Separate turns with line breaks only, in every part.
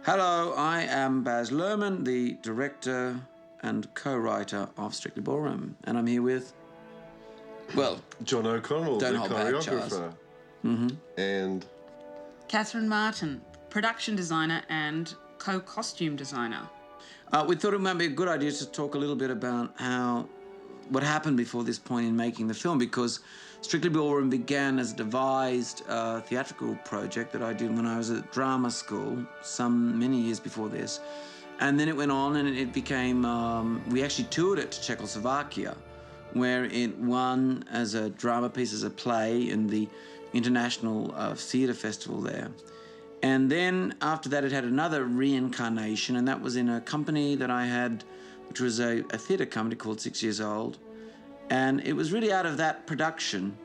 Hello, I am Baz Luhrmann, the director and co-writer of Strictly Ballroom, and I'm here with, well,
John O'Connell, the choreographer, and
Catherine Martin, production designer and co-costume designer.
We thought it might be a good idea to talk a little bit about what happened before this point in making the film, because Strictly Ballroom began as a devised theatrical project that I did when I was at drama school many years before this. And then it went on and it became, we actually toured it to Czechoslovakia, where it won as a drama piece, as a play in the International Theatre Festival there. And then after that, it had another reincarnation, and that was in a company that I had, which was a theatre company called 6 Years Old. And it was really out of that production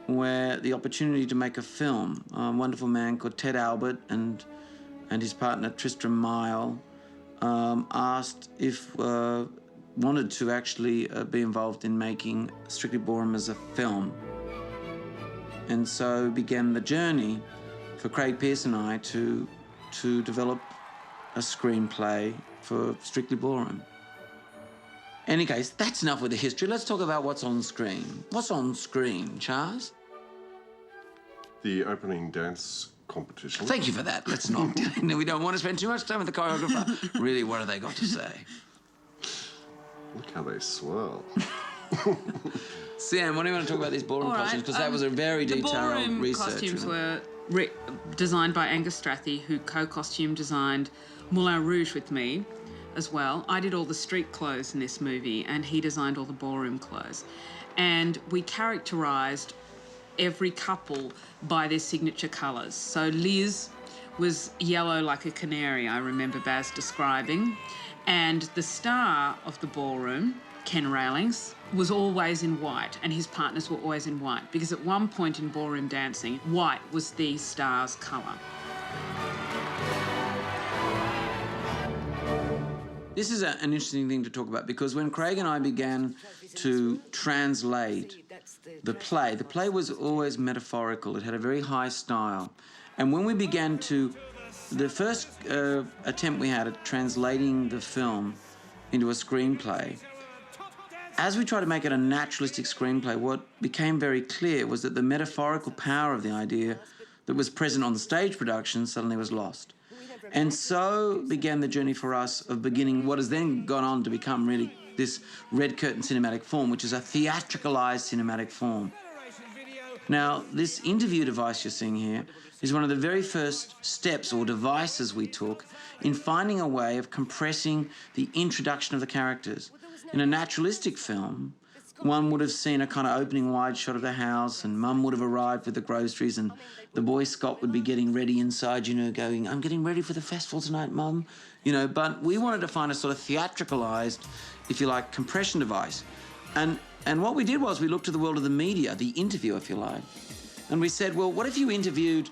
where the opportunity to make a film, a wonderful man called Ted Albert and his partner Tristram Mile asked if wanted to actually be involved in making Strictly Ballroom as a film. And so began the journey for Craig Pearce and I to develop a screenplay for Strictly Ballroom. In any case, that's enough with the history. Let's talk about what's on screen. What's on screen, Charles?
the opening dance competition.
Thank you for that. Let's not. We don't want to spend too much time with the choreographer. Really, what have they got to say?
Look how they swirl.
Sam, what do you want to talk about these ballroom costumes? Because that was a very detailed research.
The costumes were designed by Angus Strathy, who co-costume designed Moulin Rouge with me as well. I did all the street clothes in this movie, and he designed all the ballroom clothes. And we characterised every couple by their signature colours. So Liz was yellow like a canary, I remember Baz describing. And the star of the ballroom, Ken Railings, was always in white, and his partners were always in white, because at one point in ballroom dancing, white was the star's colour.
This is an interesting thing to talk about, because when Craig and I began to translate the play was always metaphorical. It had a very high style. And when we began the first attempt we had at translating the film into a screenplay, as we tried to make it a naturalistic screenplay, what became very clear was that the metaphorical power of the idea that was present on the stage production suddenly was lost. And so began the journey for us of beginning what has then gone on to become really this red curtain cinematic form, which is a theatricalized cinematic form. Now, this interview device you're seeing here is one of the very first steps or devices we took in finding a way of compressing the introduction of the characters. In a naturalistic film, one would have seen a kind of opening wide shot of the house, and Mum would have arrived with the groceries, and the boy Scott would be getting ready inside, going, "I'm getting ready for the festival tonight, Mum." But we wanted to find a sort of theatricalized, if you like, compression device. And what we did was we looked to the world of the media, the interview, if you like, and we said, well, what if you interviewed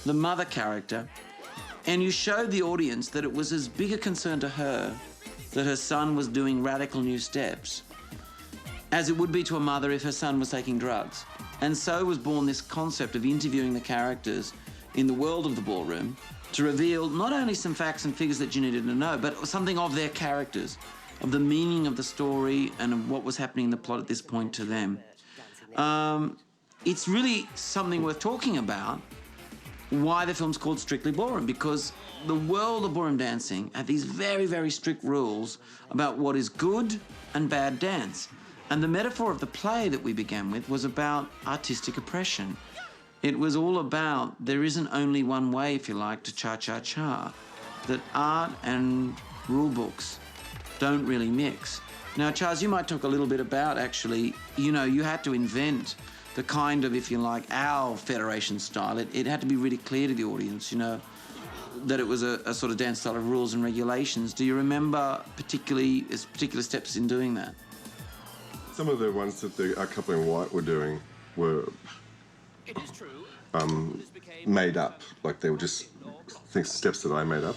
the mother character and you showed the audience that it was as big a concern to her that her son was doing radical new steps as it would be to a mother if her son was taking drugs. And so was born this concept of interviewing the characters in the world of the ballroom to reveal not only some facts and figures that you needed to know, but something of their characters, of the meaning of the story and of what was happening in the plot at this point to them. It's really something worth talking about, why the film's called Strictly Ballroom, because the world of ballroom dancing had these very, very strict rules about what is good and bad dance. And the metaphor of the play that we began with was about artistic oppression. It was all about there isn't only one way, if you like, to cha-cha-cha, that art and rule books don't really mix. Now, Charles, you might talk a little bit about, actually, you had to invent the kind of, if you like, our Federation style. It had to be really clear to the audience, that it was a sort of dance style of rules and regulations. Do you remember particular steps in doing that?
Some of the ones that our couple in white were doing were made up. Like they were just steps that I made up.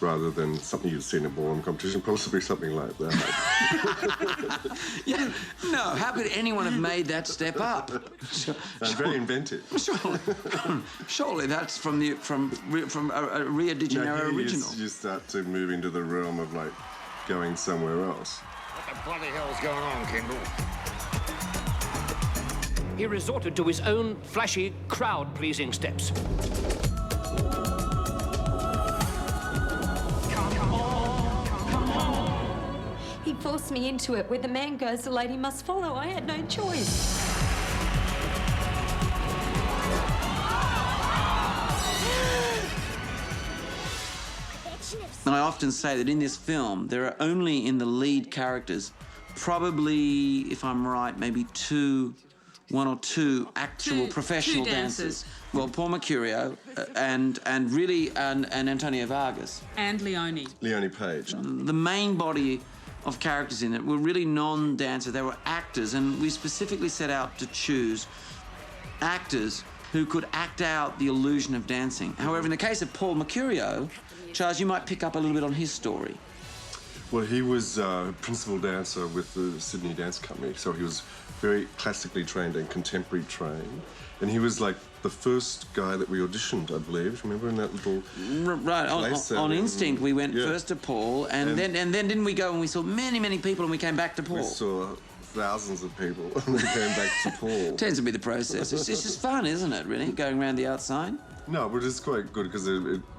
rather than something you'd see in a ballroom competition, possibly something like that.
Yeah, no, how could anyone have made that step up?
Very inventive.
Surely that's from a Rio de Janeiro original.
You start to move into the realm of like going somewhere else.
What the bloody hell's going on, Kendall? He resorted to his own flashy, crowd-pleasing steps.
He forced me into it. Where the man goes, the lady must follow. I had no choice.
And I often say that in this film, there are only in the lead characters, probably, if I'm right, maybe one or two actual professional dancers. Well, Paul Mercurio and Antonio Vargas.
And Leone.
Leone Page.
The main body of characters in it were really non-dancers. They were actors, and we specifically set out to choose actors who could act out the illusion of dancing. However, in the case of Paul Mercurio, Charles, you might pick up a little bit on his story.
Well, he was principal dancer with the Sydney Dance Company, so he was very classically trained and contemporary trained. And he was like the first guy that we auditioned, I believe. Remember in that little
right
place
on instinct, we went
yeah.
first to Paul, and then didn't we go and we saw many people, and we came back to Paul.
We saw thousands of people, and we came back to Paul.
Tends to be the process. It's just fun, isn't it? Really, going around the outside.
No, but it's quite good because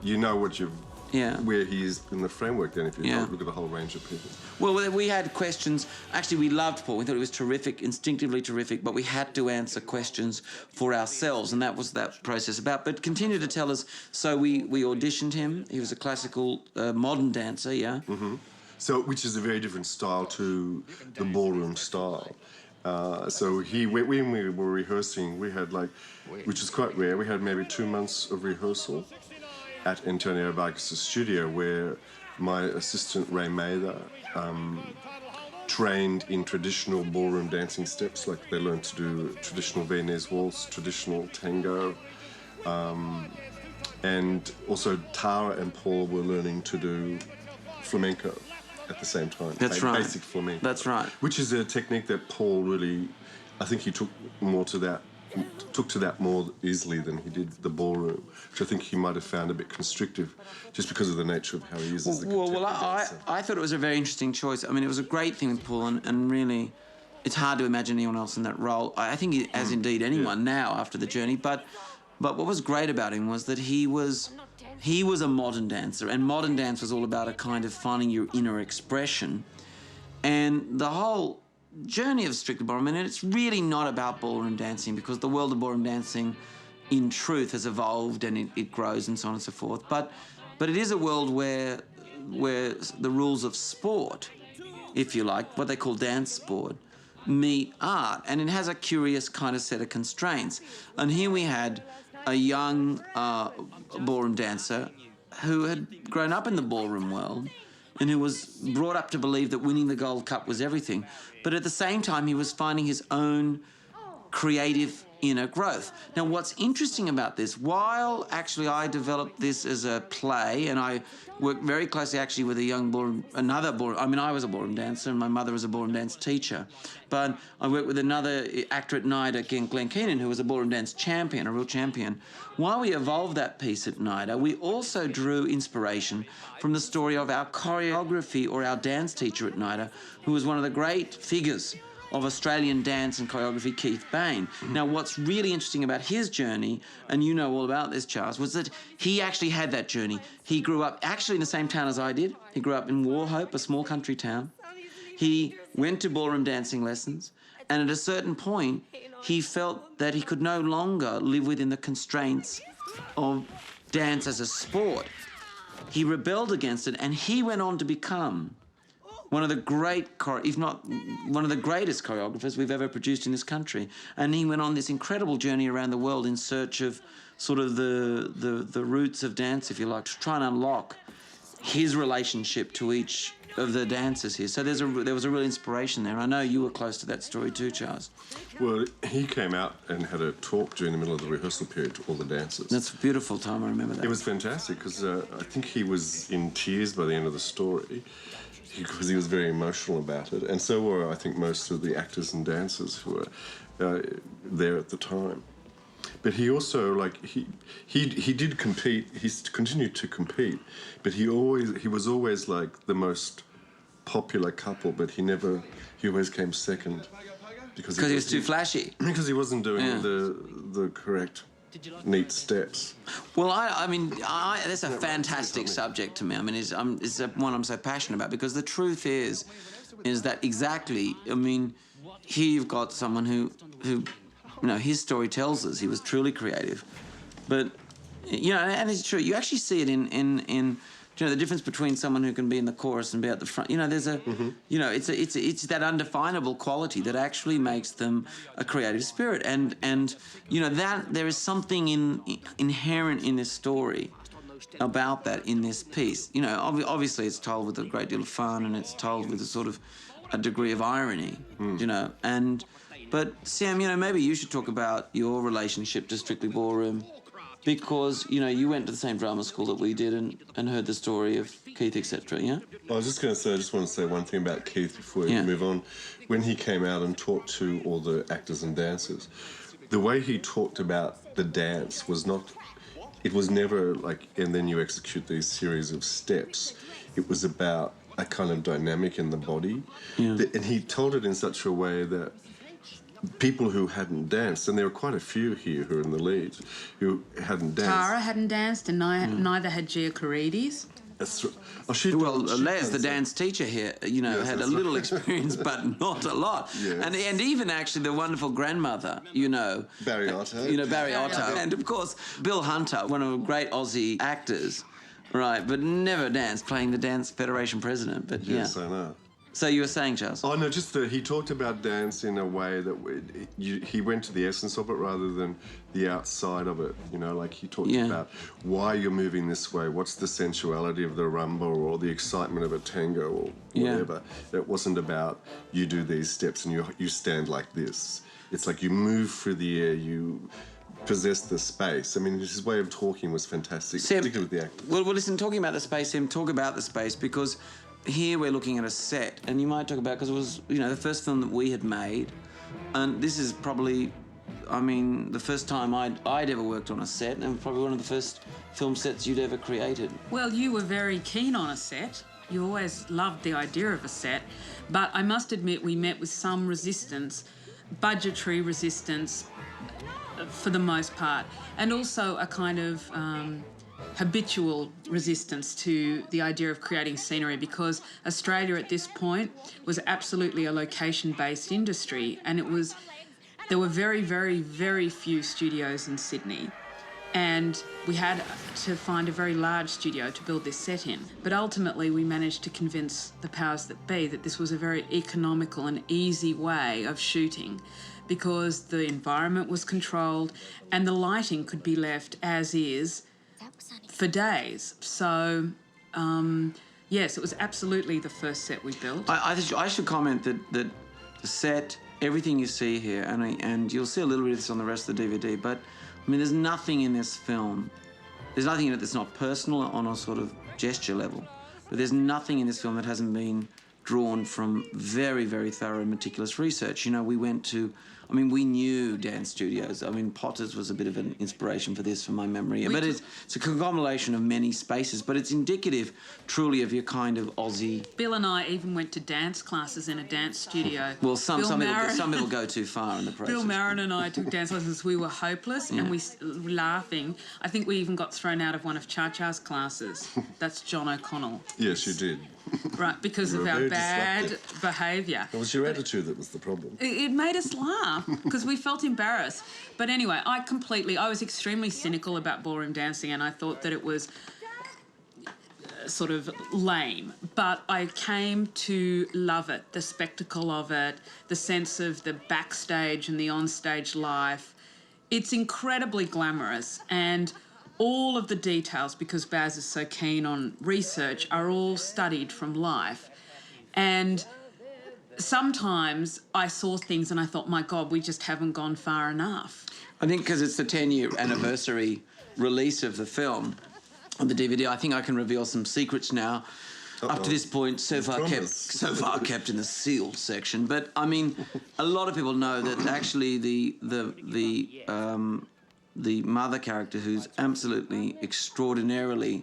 you know what you've.
Yeah.
Where he is in the framework then, if you look at the whole range of people.
Well, we had questions. Actually, we loved Paul. We thought it was terrific, instinctively terrific, but we had to answer questions for ourselves, and that was that process about. But continue to tell us, so we auditioned him. He was a classical, modern dancer, yeah?
Mm-hmm. So, which is a very different style to the ballroom style. So when we were rehearsing, we had which is quite rare, we had maybe 2 months of rehearsal at Antonio Vargas' studio, where my assistant Ray Mather trained in traditional ballroom dancing steps, like they learned to do traditional Viennese waltz, traditional tango, and also Tara and Paul were learning to do flamenco at the same time.
That's right.
Basic flamenco.
That's right.
Which is a technique that Paul really, I think he took to that more easily than he did the ballroom, which I think he might have found a bit constrictive just because of the nature of how he is as a contemporary dancer.
I thought it was a very interesting choice. I mean, it was a great thing with Paul, and really, it's hard to imagine anyone else in that role. I think, as indeed anyone now after the journey, but what was great about him was that he was a modern dancer, and modern dance was all about a kind of finding your inner expression, and the whole journey of Strictly Ballroom, and it's really not about ballroom dancing, because the world of ballroom dancing in truth has evolved and it grows and so on and so forth, but it is a world where the rules of sport, if you like, what they call dance sport, meet art, and it has a curious kind of set of constraints. And here we had a young ballroom dancer who had grown up in the ballroom world and who was brought up to believe that winning the Gold Cup was everything. But at the same time, he was finding his own creative inner growth. Now, what's interesting about this, while actually I developed this as a play, and I worked very closely actually with another ballroom, I mean, I was a ballroom dancer and my mother was a ballroom dance teacher, but I worked with another actor at NIDA, Glenn Keenan, who was a ballroom dance champion, a real champion. While we evolved that piece at NIDA, we also drew inspiration from the story of our choreography or our dance teacher at NIDA, who was one of the great figures of Australian dance and choreography, Keith Bain. Now, what's really interesting about his journey, and you know all about this, Charles, was that he actually had that journey. He grew up actually in the same town as I did. He grew up in Warhope, a small country town. He went to ballroom dancing lessons, and at a certain point, he felt that he could no longer live within the constraints of dance as a sport. He rebelled against it, and he went on to become one of the great, if not one of the greatest choreographers we've ever produced in this country. And he went on this incredible journey around the world in search of sort of the roots of dance, if you like, to try and unlock his relationship to each of the dancers here. So there was a real inspiration there. I know you were close to that story too, Charles.
Well, he came out and had a talk during the middle of the rehearsal period to all the dancers.
That's a beautiful time, I remember that.
It was fantastic because I think he was in tears by the end of the story because he was very emotional about it. And so were, I think, most of the actors and dancers who were there at the time. But he also, like, he did compete. He's continued to compete, but he was always like the most popular couple. But he always came second because
he was too flashy.
Because he wasn't doing the correct neat steps.
Well, I mean, that's a fantastic subject to me. I mean, it's one I'm so passionate about because the truth is that exactly. I mean, here you've got someone who. You know, his story tells us he was truly creative, but you know, and it's true. You actually see it in you know, the difference between someone who can be in the chorus and be at the front. You know, there's a you know, it's that undefinable quality that actually makes them a creative spirit, and you know that there is something inherent in this story about that in this piece. You know, obviously it's told with a great deal of fun and it's told with a sort of a degree of irony. You know, But, Sam, you know, maybe you should talk about your relationship to Strictly Ballroom because, you know, you went to the same drama school that we did and heard the story of Keith, etc., yeah?
I was just going to say, I just want to say one thing about Keith before we move on. When he came out and talked to all the actors and dancers, the way he talked about the dance was not... It was never like, and then you execute these series of steps. It was about a kind of dynamic in the body. Yeah. And he told it in such a way that people who hadn't danced, and there were quite a few here who are in the lead, who hadn't danced.
Tara hadn't danced, and neither had Gia Carides.
Les, the dance teacher here, you know, had a little experience, but not a lot. Yes. And even actually the wonderful grandmother, you know.
Barry Otto.
You know, Barry Otto. And, of course, Bill Hunter, one of the great Aussie actors, right, but never danced, playing the Dance Federation president. But
yes, I know.
So you were saying, Charles?
Oh, no, just that he talked about dance in a way that he went to the essence of it rather than the outside of it. You know, like he talked about why you're moving this way, what's the sensuality of the rumba or the excitement of a tango or whatever. It wasn't about you do these steps and you stand like this. It's like you move through the air, you possess the space. I mean, his way of talking was fantastic,
Sam,
particularly with the actors.
Well, listen, talking about the space, Sam, talk about the space because... Here we're looking at a set, and you might talk about, because it was, you know, the first film that we had made, and this is probably, I mean, the first time I'd ever worked on a set, and probably one of the first film sets you'd ever created.
Well, you were very keen on a set. You always loved the idea of a set, but I must admit we met with some resistance, budgetary resistance for the most part, and also a kind of... habitual resistance to the idea of creating scenery because Australia at this point was absolutely a location-based industry and there were very, very, very few studios in Sydney and we had to find a very large studio to build this set in. But ultimately we managed to convince the powers that be that this was a very economical and easy way of shooting because the environment was controlled and the lighting could be left as is for days. So, yes, it was absolutely the first set we built.
I should comment that the set, everything you see here, and you'll see a little bit of this on the rest of the DVD, but, I mean, there's nothing in this film, there's nothing in it that's not personal on a sort of gesture level, but there's nothing in this film that hasn't been drawn from very, very thorough and meticulous research. You know, we went to... I mean, we knew dance studios. I mean, Potter's was a bit of an inspiration for this, from my memory. But it's a conglomeration of many spaces, but it's indicative, truly, of your kind of Aussie...
Bill and I even went to dance classes in a dance studio.
Well, some people go too far in the process.
Bill Marin and I took dance lessons. We were hopeless and we were laughing. I think we even got thrown out of one of Cha-Cha's classes. That's John O'Connell.
Yes, you did.
Right, because of our bad behaviour.
It was your attitude that was the problem.
It made us laugh because we felt embarrassed. But anyway, I was extremely cynical about ballroom dancing and I thought that it was sort of lame. But I came to love it, the spectacle of it, the sense of the backstage and the onstage life. It's incredibly glamorous and... all of the details, because Baz is so keen on research, are all studied from life. And sometimes I saw things and I thought, my God, we just haven't gone far enough.
I think because it's the 10-year anniversary release of the film on the DVD, I think I can reveal some secrets now. Up to this point, so far kept in the sealed section. But I mean, a lot of people know that actually the mother character, who's absolutely extraordinarily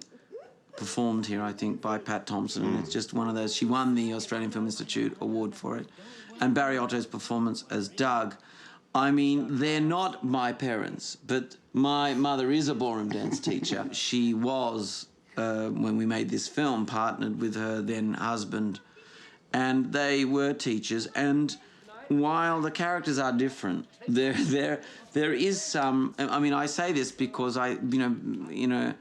performed here, I think, by Pat Thompson, and it's just one of those. She won the Australian Film Institute award for it, and Barry Otto's performance as Doug. I mean, they're not my parents, but my mother is a ballroom dance teacher. She was. When we made this film, partnered with her then husband, and they were teachers. And while the characters are different, there is some. I mean, I say this because I, in a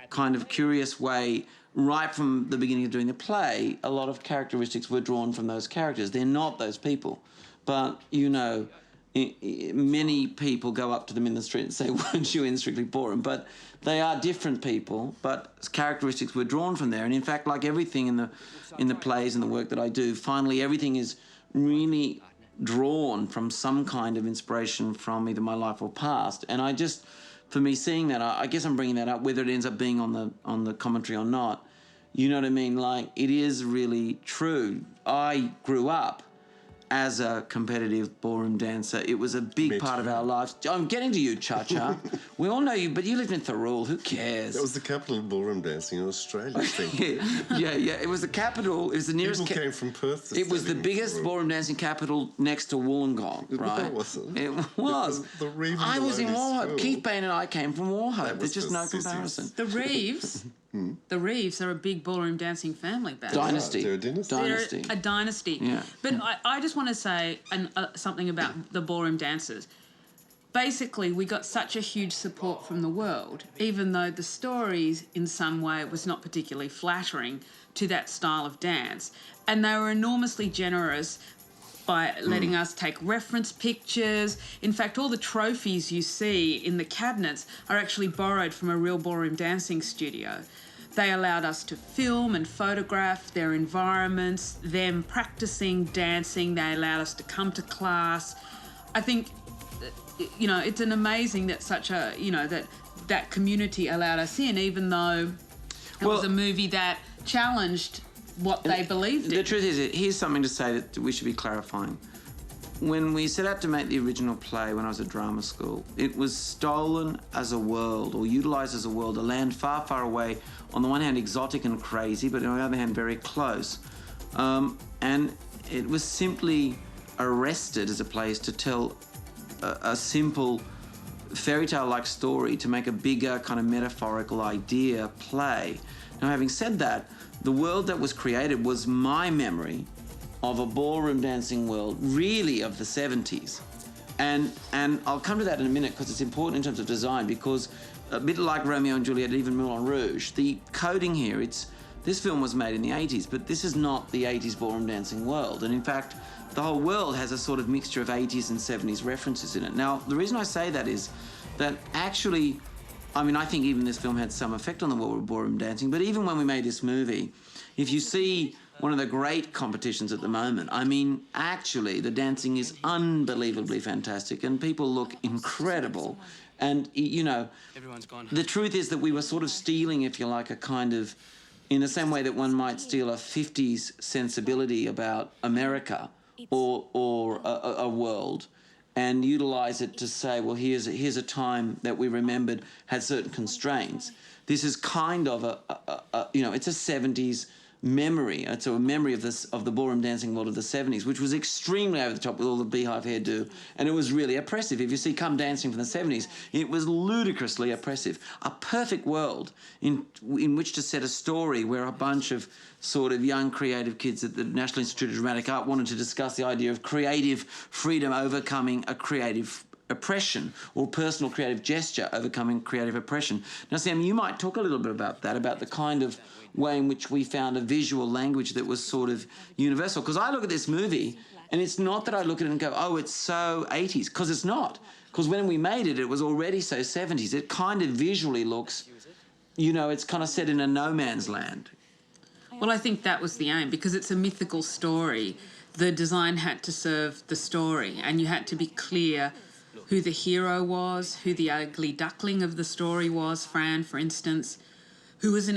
kind of curious way, right from the beginning of doing the play, a lot of characteristics were drawn from those characters. They're not those people, but many people go up to them in the street and say, "Weren't you in Strictly Ballroom?" But they are different people, but characteristics were drawn from there. And in fact, like everything in the plays and the work that I do, finally everything is really drawn from some kind of inspiration from either my life or past. And I just, for me, seeing that, I guess I'm bringing that up, whether it ends up being on the commentary or not. You know what I mean? Like, it is really true. I grew up as a competitive ballroom dancer. It was a big part of our lives. I'm getting to you, Cha-Cha. We all know you, but you lived in Thirroul. Who cares?
That was the capital of ballroom dancing in Australia, I think.
yeah. It was the capital. It was the nearest.
People came from Perth to
It was the biggest ballroom dancing capital next to Wollongong, right?
No, it wasn't.
It was.
The Reeve
I was in
Maloney
Wauchope.
School.
Keith Bain and I came from Wauchope. There's just no
the sissies.
comparison.
The Reeves, the Reeves are a big ballroom dancing family back then.
Dynasty.
They're a dynasty.
Dynasty.
They're a dynasty.
Yeah.
But I just want to say something about the ballroom dancers. Basically, we got such a huge support from the world, even though the stories in some way was not particularly flattering to that style of dance. And they were enormously generous by letting us take reference pictures. In fact, all the trophies you see in the cabinets are actually borrowed from a real ballroom dancing studio. They allowed us to film and photograph their environments, them practicing dancing. They allowed us to come to class. I think, it's an amazing that such a, that community allowed us in, even though it was a movie that challenged what they believed in.
The truth is, here's something to say that we should be clarifying. When we set out to make the original play when I was at drama school, it was stolen as a world, or utilised as a world, a land far, far away, on the one hand exotic and crazy, but on the other hand very close. And it was simply arrested as a place to tell a simple fairy tale-like story, to make a bigger kind of metaphorical idea play. Now, having said that, the world that was created was my memory of a ballroom dancing world, really of the 70s. And I'll come to that in a minute because it's important in terms of design, because a bit like Romeo and Juliet, even Moulin Rouge, the coding here, this film was made in the 80s, but this is not the 80s ballroom dancing world. And in fact, the whole world has a sort of mixture of 80s and 70s references in it. Now, the reason I say that is that actually, I think even this film had some effect on the world of ballroom dancing, but even when we made this movie, if you see one of the great competitions at the moment, actually the dancing is unbelievably fantastic and people look incredible. And,
Everyone's gone.
the truth is that we were sort of stealing, if you like, a kind of, in the same way that one might steal a 50s sensibility about America or a world, and utilise it to say, well, here's a time that we remembered had certain constraints. This is kind of it's a 70s memory. It's a memory of the ballroom dancing world of the 70s, which was extremely over the top with all the beehive hairdo, and it was really oppressive. If you see Come Dancing from the 70s, it was ludicrously oppressive. A perfect world in which to set a story where a bunch of sort of young creative kids at the National Institute of Dramatic Art wanted to discuss the idea of creative freedom overcoming a creative oppression, or personal creative gesture overcoming creative oppression. Now, Sam, you might talk a little bit about that, about the kind of way in which we found a visual language that was sort of universal. Because I look at this movie, and it's not that I look at it and go, oh, it's so 80s, because it's not. Because when we made it, it was already so 70s. It kind of visually looks, it's kind of set in a no man's land.
Well, I think that was the aim, because it's a mythical story. The design had to serve the story, and you had to be clear who the hero was, who the ugly duckling of the story was, Fran, for instance, who was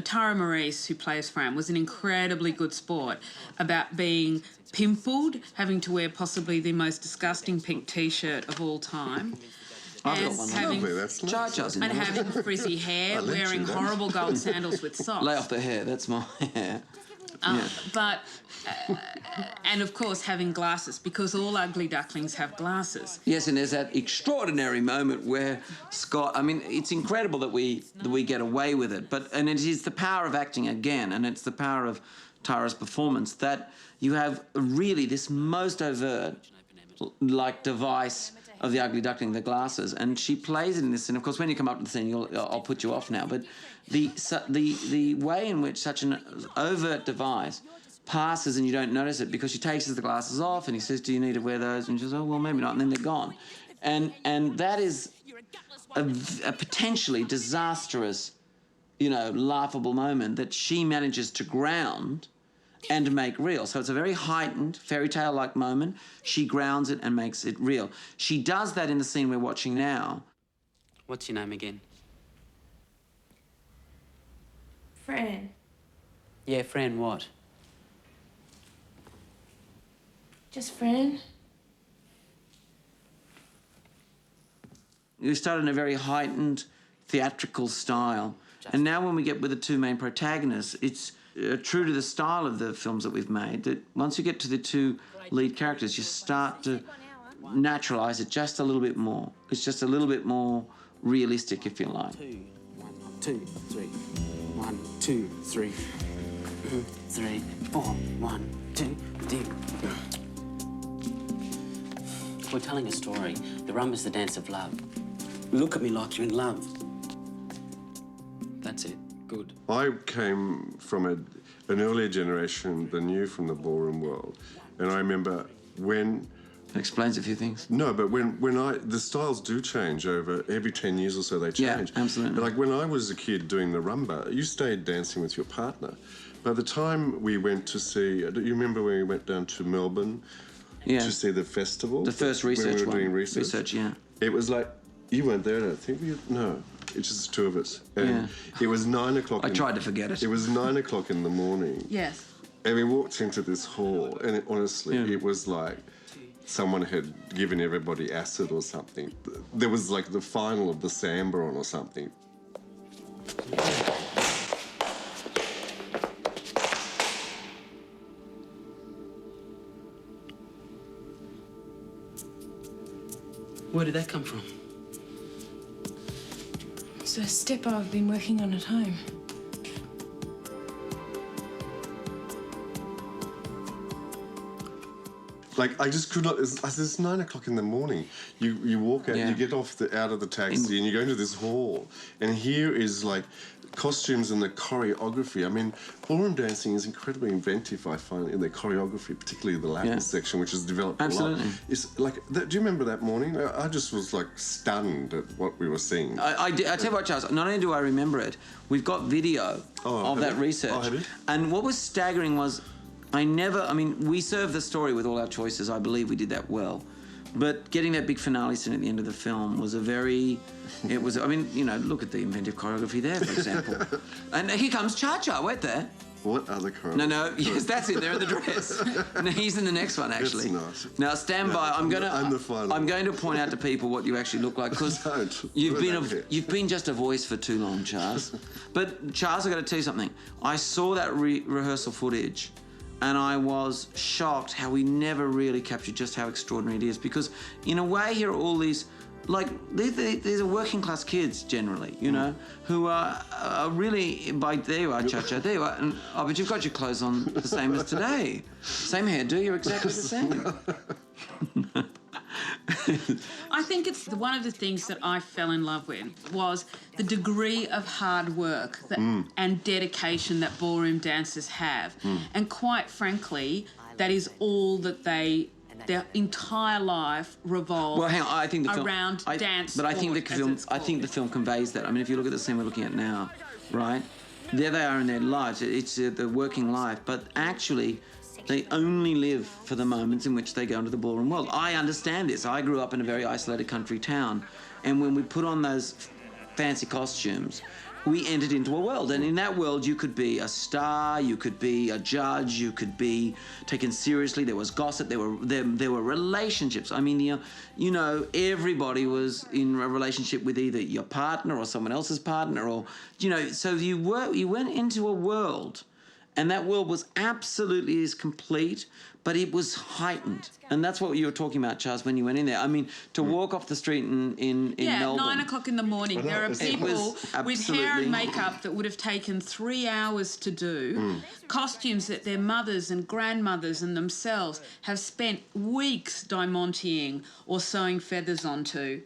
Tara Maurice, who plays Fran, was an incredibly good sport about being pimpled, having to wear possibly the most disgusting pink T-shirt of all time.
I've got one.
Lovely, that's nice.
Cha-cha's in
And
there.
having frizzy hair,
let you
wearing
know.
horrible gold sandals with socks.
Lay off the hair, that's my hair.
But, and of course having glasses, because all ugly ducklings have glasses.
Yes, and there's that extraordinary moment where Scott, I mean, it's incredible that we get away with it, and it is the power of acting again, and it's the power of Tara's performance, that you have really this most overt, like, device of the ugly duckling, the glasses, and she plays it in this. And of course, when you come up to the scene, I'll put you off now. But the way in which such an overt device passes and you don't notice it, because she takes the glasses off and he says, "Do you need to wear those?" And she says, "Oh, well, maybe not," and then they're gone. And that is a potentially disastrous, laughable moment that she manages to ground and make real. So it's a very heightened, fairy tale-like moment. She grounds it and makes it real. She does that in the scene we're watching now.
What's your name again?
Fran.
Yeah, Fran what?
Just Fran.
We started in a very heightened, theatrical style. And now when we get with the two main protagonists, it's true to the style of the films that we've made, that once you get to the two lead characters, you start to naturalise it just a little bit more. It's just a little bit more realistic, if you like.
2, 1, 2, 3. 1, 2, 3. 3, 4. 1, 2, 3. We're telling a story. The rumba's the dance of love. Look at me like you're in love. That's it. Good.
I came from an earlier generation than you from the ballroom world, and I remember when...
It explains a few things.
No, but the styles do change over every 10 years or so. They change.
Yeah, absolutely.
Like when I was a kid doing the rumba, you stayed dancing with your partner. By the time we went to see, do you remember when we went down to Melbourne to see the festival?
The first research
when we were
one.
doing research.
Yeah.
It was like, you weren't there, I don't think. No, it's just the two of us. And it was 9 o'clock.
I tried to forget it.
It was 9 o'clock in the morning.
Yes.
And we walked into this hall, and honestly, it was like someone had given everybody acid or something. There was like the final of the Samba on or something.
Where did that come from?
It's a step I've been working on at home.
Like, I just could not... It's 9 o'clock in the morning. You walk out, you get out of the taxi, and you go into this hall, and here is, like, costumes and the choreography. I mean, ballroom dancing is incredibly inventive, I find, in the choreography, particularly the Latin section, which has developed a lot. It's like... do you remember that morning? I just was, like, stunned at what we were seeing.
I tell you what, Charles, not only do I remember it, we've got video of that research.
Oh, have you?
And what was staggering was... we served the story with all our choices. I believe we did that well. But getting that big finale scene at the end of the film was look at the inventive choreography there, for example. And here comes Cha-Cha, wait there.
What other choreography?
No, yes, that's it, they're in the dress. No, he's in the next one, actually.
That's nice.
Now, stand by. I'm going to point out to people what you actually look like, because you've been just a voice for too long, Charles. But, Charles, I've got to tell you something. I saw that rehearsal footage, and I was shocked how we never really captured just how extraordinary it is. Because, in a way, here are all these, like, these are working class kids generally, who are really, there you are, Cha-Cha, there you are. And, but you've got your clothes on the same as today. Same hairdo, you're exactly the same.
I think it's one of the things that I fell in love with was the degree of hard work and dedication that ballroom dancers have. And quite frankly, that is all that their entire life revolves around dance.
But I think the film conveys that. I mean, if you look at the scene we're looking at now, right? there they are in their lives. It's the working life, but actually they only live for the moments in which they go into the ballroom world. I understand this. I grew up in a very isolated country town, and when we put on those fancy costumes, we entered into a world, and in that world you could be a star, you could be a judge, you could be taken seriously. There was gossip, there were relationships. I mean, you know, everybody was in a relationship with either your partner or someone else's partner, or, you know, so you went into a world, and that world was absolutely as complete, but it was heightened. And that's what you were talking about, Charles, when you went in there. I mean, to walk off the street in Melbourne.
9 o'clock in the morning. There are people with hair and makeup that would have taken 3 hours to do, costumes that their mothers and grandmothers and themselves have spent weeks diamanting or sewing feathers onto.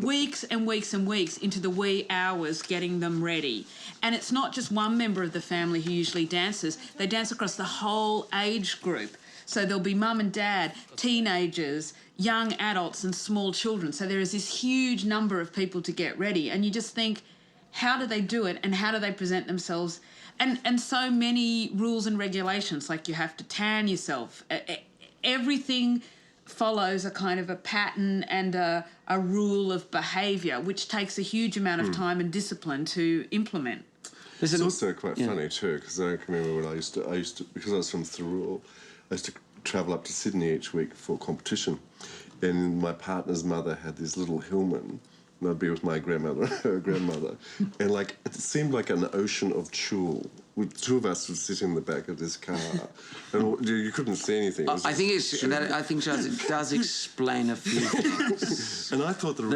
Weeks and weeks and weeks into the wee hours getting them ready. And it's not just one member of the family who usually dances. They dance across the whole age group. So there'll be mum and dad, teenagers, young adults and small children. So there is this huge number of people to get ready. And you just think, how do they do it and how do they present themselves? And so many rules and regulations, like you have to tan yourself. Everything follows a kind of a pattern and a rule of behaviour, which takes a huge amount of time and discipline to implement.
It's also quite funny too, because I can remember when I used to, because I was from Thirroul, I used to travel up to Sydney each week for competition, and my partner's mother had this little Hillman, and I'd be with my grandmother, her grandmother, and like it seemed like an ocean of tulle. With two of us would sit in the back of this car, and you couldn't see anything.
I think Charles, it does explain a few things.
And I thought the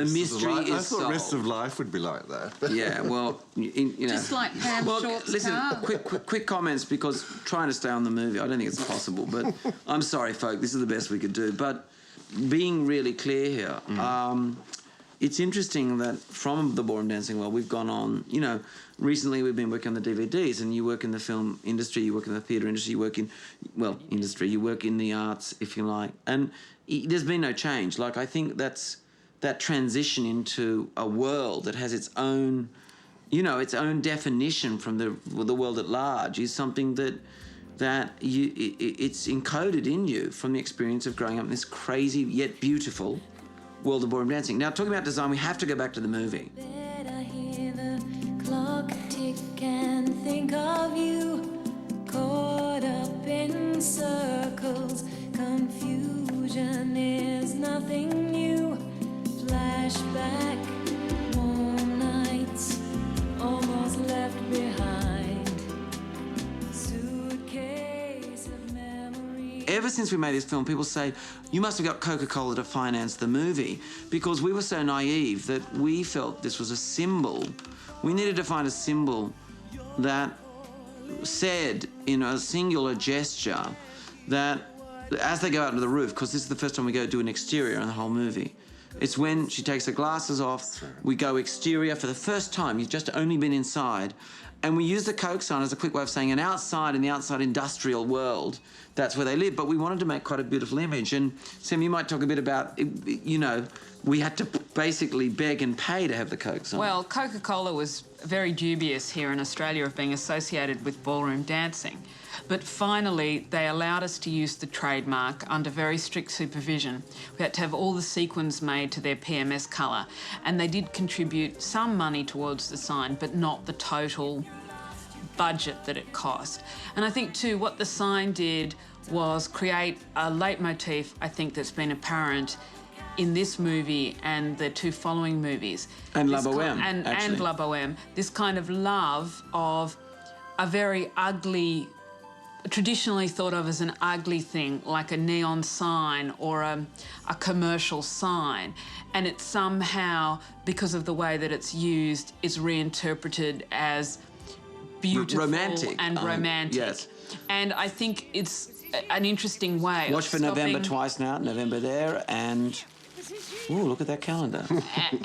rest of life would be like that.
Yeah, well, you know,
just like Pam Short's
listen,
car.
quick comments, because trying to stay on the movie, I don't think it's possible. But I'm sorry, folk, this is the best we could do. But being really clear here, it's interesting that from the ballroom dancing world, we've gone on, you know, recently we've been working on the DVDs, and you work in the film industry, you work in the theatre industry, you work in, well, industry, you work in the arts, if you like. And there's been no change. Like, I think that transition into a world that has its own, you know, its own definition from the world at large is something it's encoded in you from the experience of growing up in this crazy yet beautiful world of ballroom dancing. Now, talking about design, we have to go back to the movie.
I hear the clock tick and think of you, caught up in circles. Confusion is nothing new. Flashback, warm nights, almost left behind. Suitcase of memories.
Ever since we made this film, people say, you must have got Coca-Cola to finance the movie, because we were so naive that we felt this was a symbol. We needed to find a symbol that said in a singular gesture that as they go out into the roof, because this is the first time we go do an exterior in the whole movie, it's when she takes her glasses off, we go exterior for the first time. You've just only been inside. And we use the Coke sign as a quick way of saying, and outside, in the outside industrial world, that's where they live. But we wanted to make quite a beautiful image. And Sam, you might talk a bit about, you know, we had to basically beg and pay to have the Coke sign.
Well, Coca-Cola was very dubious here in Australia of being associated with ballroom dancing. But finally, they allowed us to use the trademark under very strict supervision. We had to have all the sequins made to their PMS colour, and they did contribute some money towards the sign, but not the total budget that it cost. And I think, too, what the sign did was create a leitmotif, I think, that's been apparent in this movie and the two following movies.
And La Boheme,
and La Boheme. This kind of love of a very ugly, traditionally thought of as an ugly thing, like a neon sign or a commercial sign. And it's somehow, because of the way that it's used, is reinterpreted as beautiful
romantic.
And romantic.
Yes.
And I think it's an interesting way.
Watch for November twice now, November there, and ooh, look at that calendar.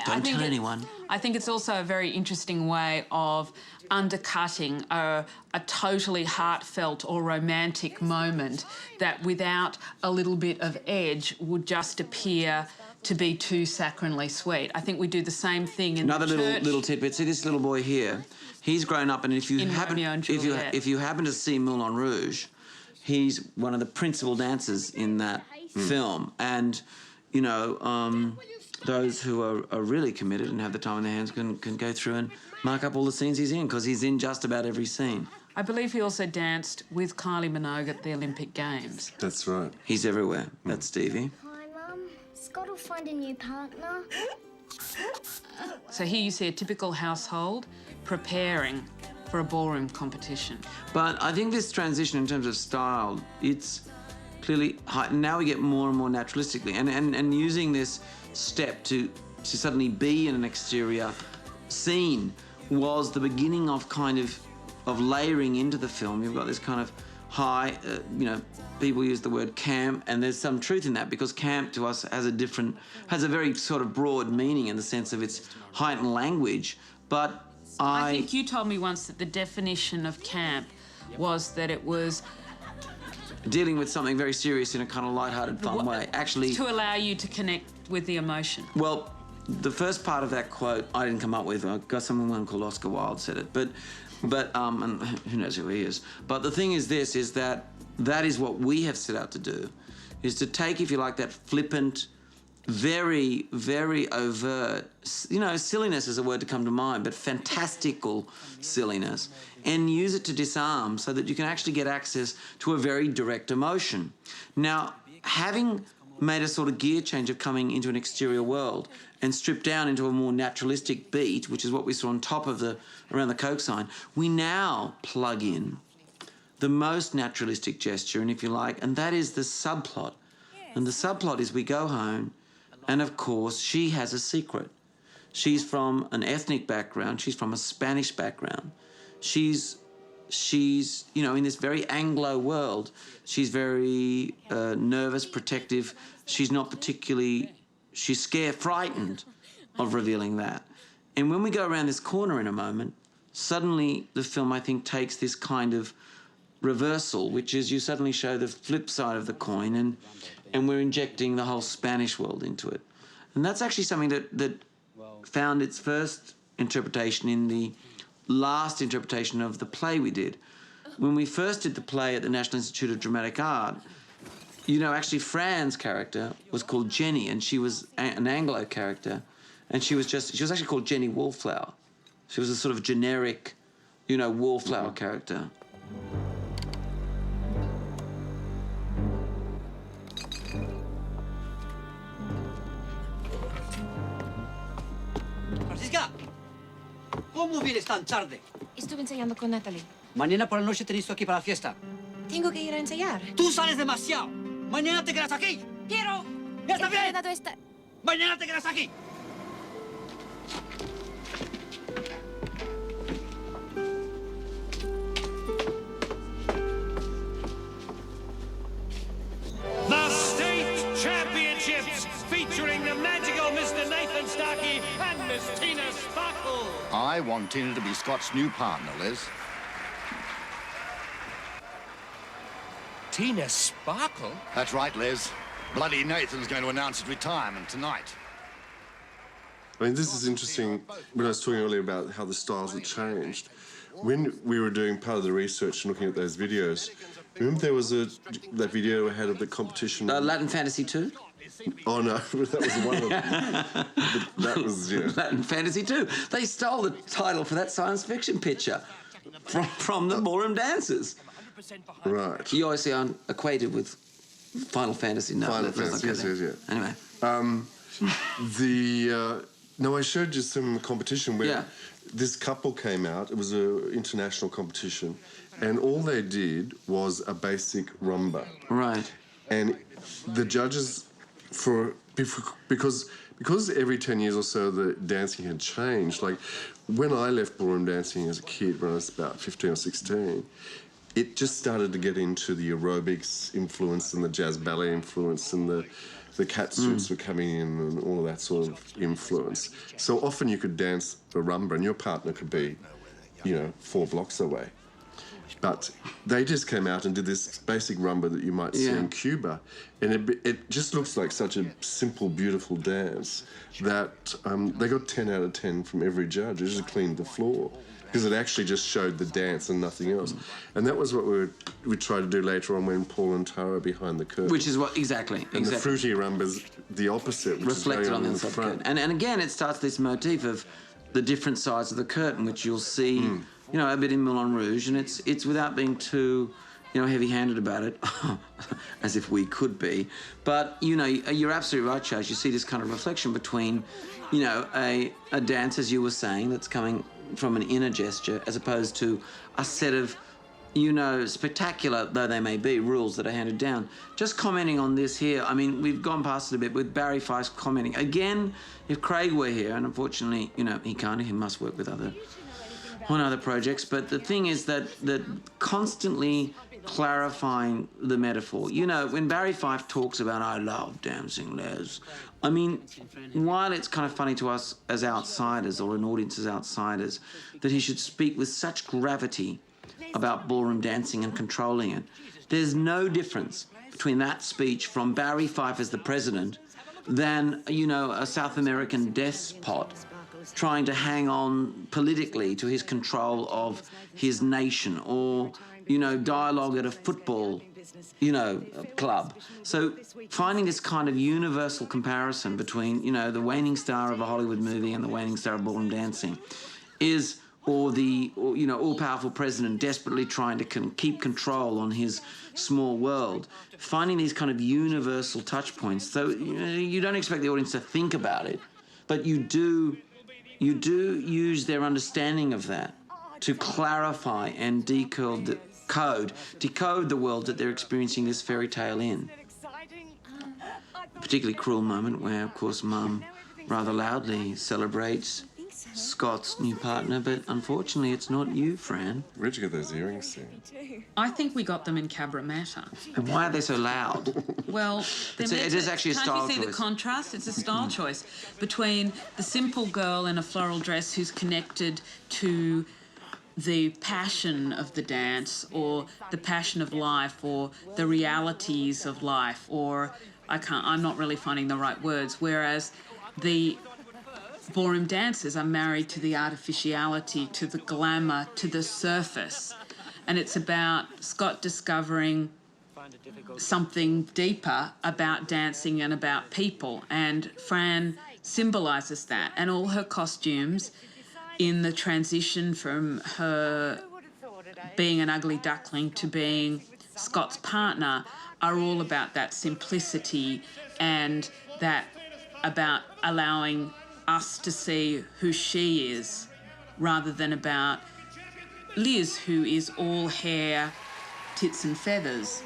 Don't tell anyone.
I think it's also a very interesting way of undercutting a totally heartfelt or romantic moment that without a little bit of edge would just appear to be too saccharinely sweet. I think we do the same thing in
Another
the church.
little tidbit. See this little boy here. He's grown up, and if you
In
happen
Romeo and Juliet.
if you happen to see Moulin Rouge, he's one of the principal dancers in that film. And you know, those who are really committed and have the time on their hands can go through and mark up all the scenes he's in, because he's in just about every scene.
I believe he also danced with Kylie Minogue at the Olympic Games.
That's right.
He's everywhere. That's Stevie.
Hi, Mum. Scott will find a new partner.
So here you see a typical household preparing for a ballroom competition.
But I think this transition in terms of style, it's clearly heightened. Now we get more and more naturalistically, and using this step to suddenly be in an exterior scene was the beginning of kind of layering into the film. You've got this kind of high, you know, people use the word camp, and there's some truth in that, because camp to us has a very sort of broad meaning in the sense of its heightened language. But
I think you told me once that the definition of camp was that it was
dealing with something very serious in a kind of lighthearted, fun way. Actually,
to allow you to connect with the emotion.
well, the first part of that quote I didn't come up with. I got someone called Oscar Wilde said it, but and who knows who he is. But the thing is this, is that is what we have set out to do, is to take, if you like, that flippant, very, very overt, you know, silliness is a word to come to mind, but fantastical silliness, and use it to disarm so that you can actually get access to a very direct emotion. Now, having made a sort of gear change of coming into an exterior world and stripped down into a more naturalistic beat, which is what we saw on top of around the Coke sign, we now plug in the most naturalistic gesture, and if you like, and that is the subplot. And the subplot is we go home, and of course she has a secret. She's from an ethnic background. She's from a Spanish background. She's you know, in this very Anglo world, she's very nervous, protective. She's not particularly, she's scared, frightened of revealing that. And when we go around this corner in a moment, suddenly the film, I think, takes this kind of reversal, which is you suddenly show the flip side of the coin, and we're injecting the whole Spanish world into it. And that's actually something that found its first interpretation in the last interpretation of the play we did. When we first did the play at the National Institute of Dramatic Art, you know, actually Fran's character was called Jenny, and she was an Anglo character, and she was actually called Jenny Wallflower. She was a sort of generic, you know, wallflower character.
Francisca, ¿cómo vienes tan tarde?
Estuve ensayando con Natalie.
Mañana por la noche te listo aquí para la fiesta.
Tengo que ir a ensayar.
¡Tú sales demasiado! ¡Mañana te quedas aquí!
Pero...
¡Ya está bien!
dado esta...
¡Mañana te quedas aquí!
The State Championships, featuring the magical Mr. Nathan Starkey and Miss Tina Sparkle.
I want Tina to be Scott's new partner, Liz.
Tina Sparkle?
That's right, Liz. Bloody Nathan's going to announce his retirement tonight.
I mean, this is interesting. When I was talking earlier about how the styles had changed, when we were doing part of the research and looking at those videos, remember there was that video I had of the competition?
Latin Fantasy 2?
Oh, no, that was one of them. That was, yeah.
Latin Fantasy 2. They stole the title for that science fiction picture from the ballroom dancers.
Right.
You obviously aren't acquainted with Final Fantasy. No,
Final Fantasy, yes.
Anyway.
No, I showed you some competition where this couple came out. It was an international competition, and all they did was a basic rumba.
Right.
And the judges, because every 10 years or so the dancing had changed. Like when I left ballroom dancing as a kid, when I was about 15 or 16, it just started to get into the aerobics influence and the jazz ballet influence, and the cat suits were coming in and all of that sort of influence. So often you could dance a rumba and your partner could be, you know, 4 blocks away. But they just came out and did this basic rumba that you might see in Cuba. And it just looks like such a simple, beautiful dance that they got 10 out of 10 from every judge. It just cleaned the floor because it actually just showed the dance and nothing else. And that was what we tried to do later on when Paul and Tara are behind the curtain.
Which is what, exactly.
And the fruity rumba's the opposite, which
reflected
is
on the inside of the curtain. And again, it starts this motif of the different sides of the curtain, which you'll see, you know, a bit in Moulin Rouge, and it's without being too, you know, heavy-handed about it, as if we could be. But, you know, you're absolutely right, Chase. You see this kind of reflection between, you know, a dance, as you were saying, that's coming from an inner gesture, as opposed to a set of, you know, spectacular though they may be, rules that are handed down. Just commenting on this here, I mean, we've gone past it a bit with Barry Fife commenting. Again, if Craig were here, and unfortunately, you know, he can't, he must work with on other projects, but the thing is that constantly clarifying the metaphor. You know, when Barry Fife talks about, I love dancing, Les, I mean, while it's kind of funny to us as outsiders or an audience as outsiders, that he should speak with such gravity about ballroom dancing and controlling it, there's no difference between that speech from Barry Fife as the president than, you know, a South American despot trying to hang on politically to his control of his nation, or, you know, dialogue at a football, you know, club. So finding this kind of universal comparison between, you know, the waning star of a Hollywood movie and the waning star of ballroom dancing is, or you know, all-powerful president desperately trying to keep control on his small world, finding these kind of universal touch points. So you don't expect the audience to think about it, but you do use their understanding of that to clarify and decode the world that they're experiencing this fairy tale in. A particularly cruel moment where, of course, Mum rather loudly celebrates Scott's new partner, but unfortunately it's not you, Fran.
Where'd you get those earrings, Sam?
I think we got them in Cabramatta.
And why are they so loud?
Well,
it is actually a style choice.
Can't you see the contrast? It's a style choice between the simple girl in a floral dress who's connected to the passion of the dance, or the passion of life, or the realities of life, or I'm not really finding the right words, whereas the ballroom dancers are married to the artificiality, to the glamour, to the surface. And it's about Scott discovering something deeper about dancing and about people. And Fran symbolises that. And all her costumes in the transition from her being an ugly duckling to being Scott's partner are all about that simplicity and that about allowing us to see who she is rather than about Liz, who is all hair, tits and feathers.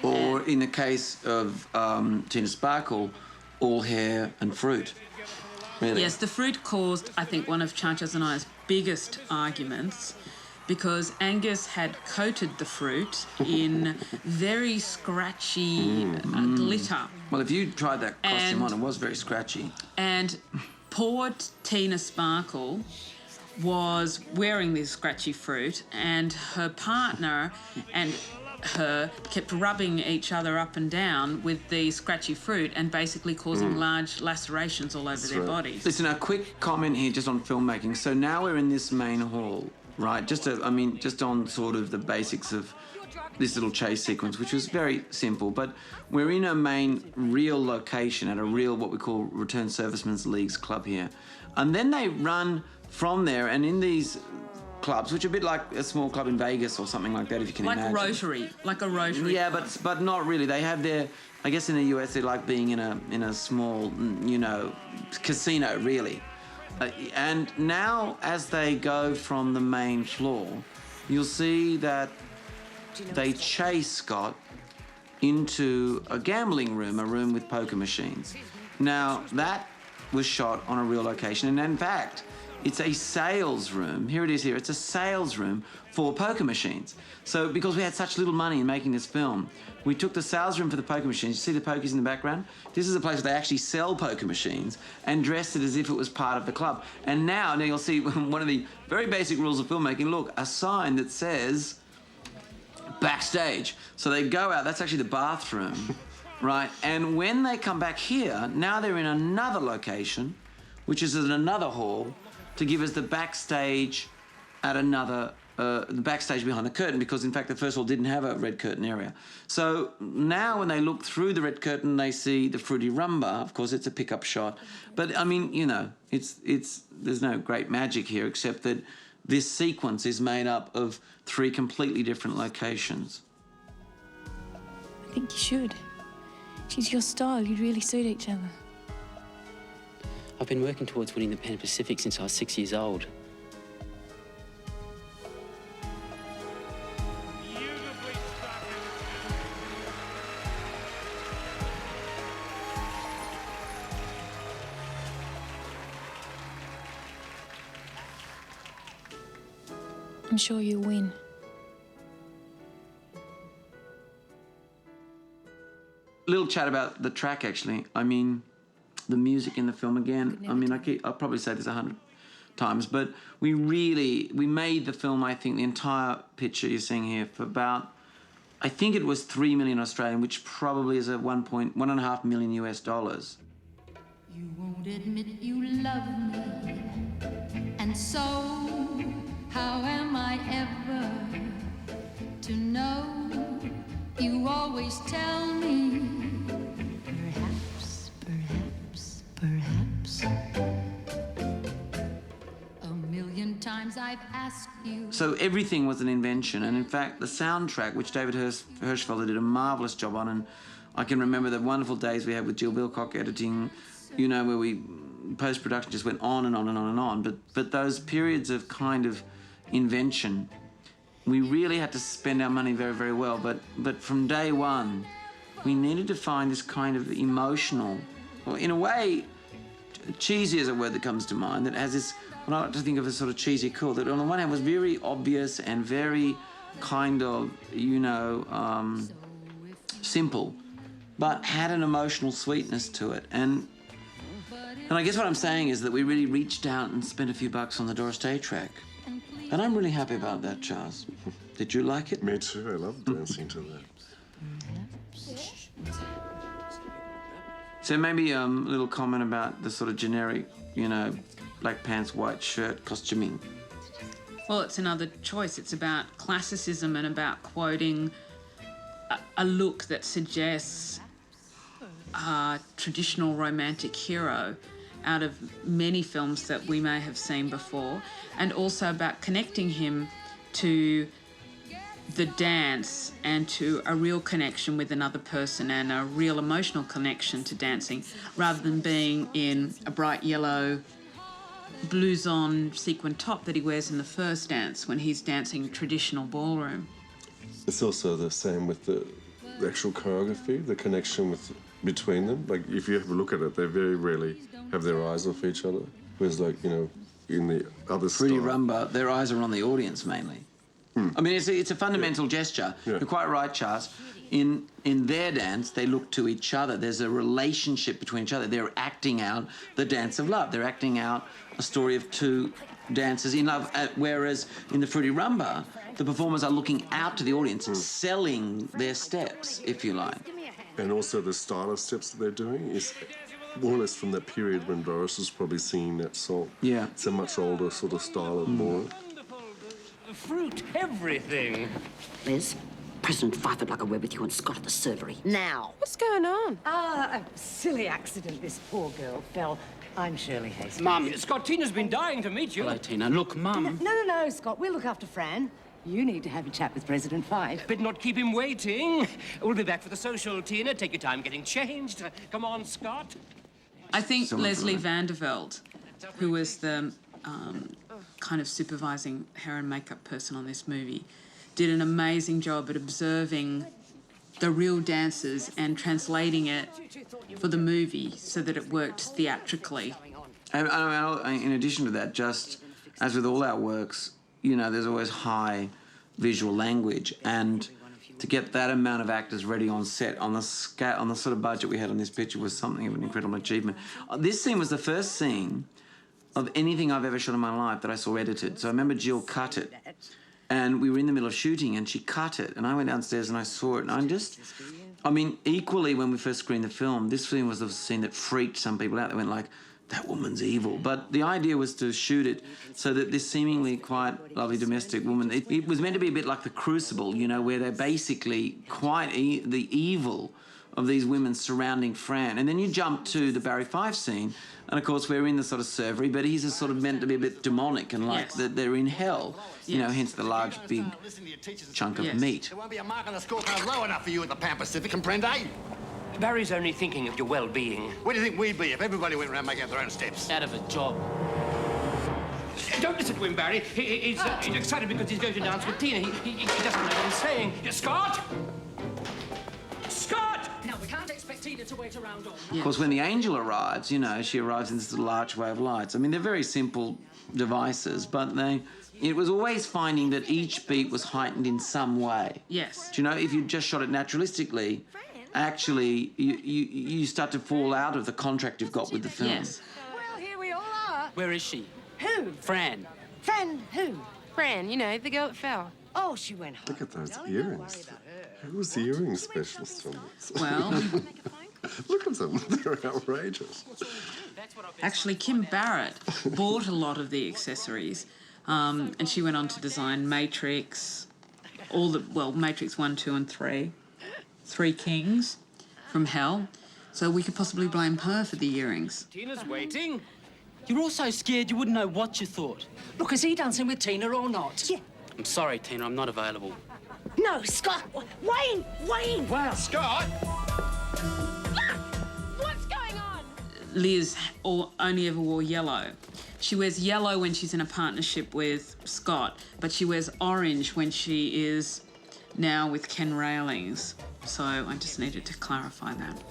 Or in the case of Tina Sparkle, all hair and fruit. Really.
Yes, the fruit caused, I think, one of Chanchas and I's biggest arguments, because Angus had coated the fruit in very scratchy glitter.
Well, if you tried that costume on, it was very scratchy.
And poor Tina Sparkle was wearing this scratchy fruit, and her partner and her kept rubbing each other up and down with the scratchy fruit and basically causing large lacerations all over their bodies.
Listen, a quick comment here just on filmmaking. So now we're in this main hall, right? Just on sort of the basics of this little chase sequence, which was very simple, but we're in a main real location at a real, what we call Return Servicemen's Leagues club here. And then they run from there, and in these clubs, which are a bit like a small club in Vegas or something like that, if you can imagine.
Like a Rotary.
Yeah, but not really. They have their, I guess in the US, they like being in a small, you know, casino, really. And now, as they go from the main floor, you'll see that they chase Scott into a gambling room, a room with poker machines. Now, that was shot on a real location, and in fact, it's a sales room. Here it is here. It's a sales room for poker machines. So because we had such little money in making this film, we took the sales room for the poker machines. You see the pokies in the background? This is a place where they actually sell poker machines and dressed it as if it was part of the club. And now you'll see one of the very basic rules of filmmaking. Look, a sign that says backstage. So they go out, that's actually the bathroom, right? And when they come back here, now they're in another location, which is in another hall, to give us the backstage at another, the backstage behind the curtain, because in fact the first hall didn't have a red curtain area. So now when they look through the red curtain, they see the Fruity Rumba. Of course, it's a pickup shot. But I mean, you know, there's no great magic here, except that this sequence is made up of 3 completely different locations.
I think you should. She's your style. You'd really suit each other.
I've been working towards winning the Pan Pacific since I was 6 years old.
Beautifully struck.
I'm sure you'll win.
Little chat about the track, actually. I mean, the music in the film again. I mean, I'll probably say this 100 times, but we made the film, I think, the entire picture you're seeing here for about, I think it was 3 million Australian, which probably is a 1.5 million US dollars.
You won't admit you love me, and so how am I ever to know? You always tell me, perhaps, perhaps, perhaps. A million times I've asked you.
So everything was an invention, and in fact the soundtrack, which David Hirschfelder did a marvellous job on, and I can remember the wonderful days we had with Jill Bilcock editing, you know, where we post-production just went on and on and on and on, but those periods of kind of invention, we really had to spend our money very, very well, but from day one we needed to find this kind of emotional, or in a way cheesy is a word that comes to mind, that has this, what I like to think of as sort of cheesy cool, that on the one hand was very obvious and very kind of, you know, simple, but had an emotional sweetness to it. And I guess what I'm saying is that we really reached out and spent a few bucks on the Doris Day track. And I'm really happy about that, Charles. Did you like it?
Me too. I love dancing to that.
So maybe a little comment about the sort of generic, you know, black pants, white shirt costuming.
Well, it's another choice. It's about classicism and about quoting a look that suggests a traditional romantic hero out of many films that we may have seen before, and also about connecting him to the dance and to a real connection with another person and a real emotional connection to dancing, rather than being in a bright yellow blouson sequin top that he wears in the first dance when he's dancing traditional ballroom.
It's also the same with the actual choreography, the connection between them. Like, if you have a look at it, they very rarely have their eyes off each other. Whereas, like, you know, in the other
Fruity
style...
Rumba, their eyes are on the audience mainly. I mean, it's a fundamental gesture.
Yeah.
You're quite right, Charles. In their dance, they look to each other. There's a relationship between each other. They're acting out the dance of love. They're acting out a story of 2 dancers in love, whereas in the Fruity Rumba, the performers are looking out to the audience, selling their steps, if you like.
And also the style of steps that they're doing is more or less from that period when Doris was probably singing that song.
Yeah.
It's a much older sort of style of more.
Fruit, everything.
Liz, President Fife would like a word with you and Scott at the servery. Now.
What's going on? A silly accident. This poor girl fell. I'm Shirley Hastings.
Mum, Scott, Tina's been dying to meet you.
Hello, Tina. Look, Mum.
No, Scott. We'll look after Fran. You need to have a chat with President Fife.
But not keep him waiting. We'll be back for the social, Tina. Take your time getting changed. Come on, Scott.
I think Leslie Vanderveld, who was the kind of supervising hair and makeup person on this movie, did an amazing job at observing the real dancers and translating it for the movie so that it worked theatrically.
And in addition to that, just as with all our works, you know, there's always high visual language, and to get that amount of actors ready on set on the sort of budget we had on this picture was something of an incredible achievement. This scene was the first scene of anything I've ever shot in my life that I saw edited. So I remember Jill cut it, And we were in the middle of shooting and she cut it. And I went downstairs and I saw it. And I mean, equally when we first screened the film, this film was the scene that freaked some people out. They went like, that woman's evil. But the idea was to shoot it so that this seemingly quite lovely domestic woman, it was meant to be a bit like The Crucible, you know, where they're basically quite the evil of these women surrounding Fran. And then you jump to the Barry Fife scene, and of course we're in the sort of servery, but he's a sort of meant to be a bit demonic and like that they're in hell, you know, hence the large, big chunk of meat.
There won't be a mark on the scorecard low enough for you at the Pan Pacific, comprende?
Barry's only thinking of your well-being.
Where do you think we'd be if everybody went around making up their own steps?
Out of a job. Don't listen to him, Barry. He's excited because he's going to dance with Tina. He doesn't know what he's saying. Scott! Scott!
Now, we can't expect Tina to wait around all
Of course, when the angel arrives, you know, she arrives in this little archway of lights. I mean, they're very simple devices, but it was always finding that each beat was heightened in some way.
Yes.
Do you know, if you just shot it naturalistically, actually, you start to fall out of the contract you've got with the film.
Yes.
Well, here we all are.
Where is she?
Who?
Fran.
Fran who?
Fran, you know, the girl that fell.
Oh, she went home.
Look at those earrings. Who was the earring specialist on this?
Well,
Look at them. They're outrageous.
actually, Kim Barrett bought a lot of the accessories, and she went on to design Matrix, Matrix 1, 2, and 3, Three Kings from Hell. So we could possibly blame her for the earrings.
Tina's waiting.
You're all so scared you wouldn't know what you thought.
Look, is he dancing with Tina or not? Yeah.
I'm sorry, Tina, I'm not available.
No, Scott! Wayne! Wayne!
Well, Scott!
What's going on?
Liz only ever wore yellow. She wears yellow when she's in a partnership with Scott, but she wears orange when she is now with Ken Railings. So I just needed to clarify that.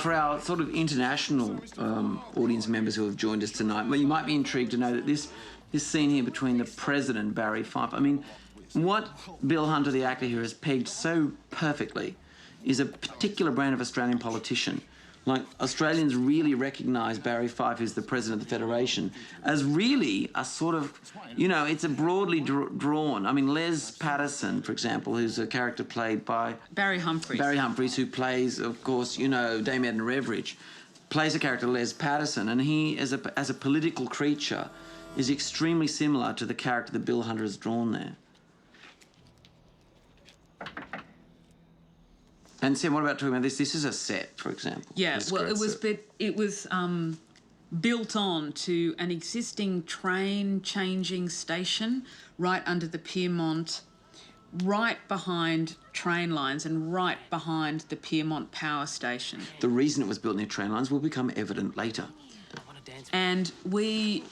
For
our sort of international audience members who have joined us tonight, well, you might be intrigued to know that this scene here between the President, Barry Fife, I mean, what Bill Hunter, the actor here, has pegged so perfectly is a particular brand of Australian politician. Like, Australians really recognise Barry Fife, who's the President of the Federation, as really a sort of, you know, it's a broadly drawn. I mean, Les Patterson, for example, who's a character played by
Barry Humphries.
Barry Humphries, who plays, of course, you know, Dame Edna Everidge, plays a character, Les Patterson, and he, as a political creature, is extremely similar to the character that Bill Hunter has drawn there. And Sam, what about talking about this? This is a set, for example.
Yeah, well, it was built on to an existing train changing station right under the Piermont, right behind train lines and right behind the Piermont power station.
The reason it was built near train lines will become evident later.
And we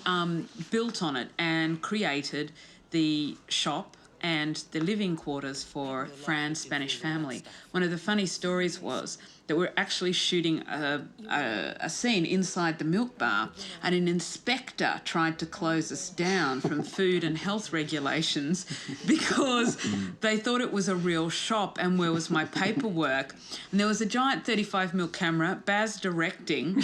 built on it and created the shop and the living quarters for Fran's Spanish family. One of the funny stories was that we're actually shooting a scene inside the milk bar, and an inspector tried to close us down from food and health regulations because they thought it was a real shop and where was my paperwork. And there was a giant 35mm camera, Baz directing,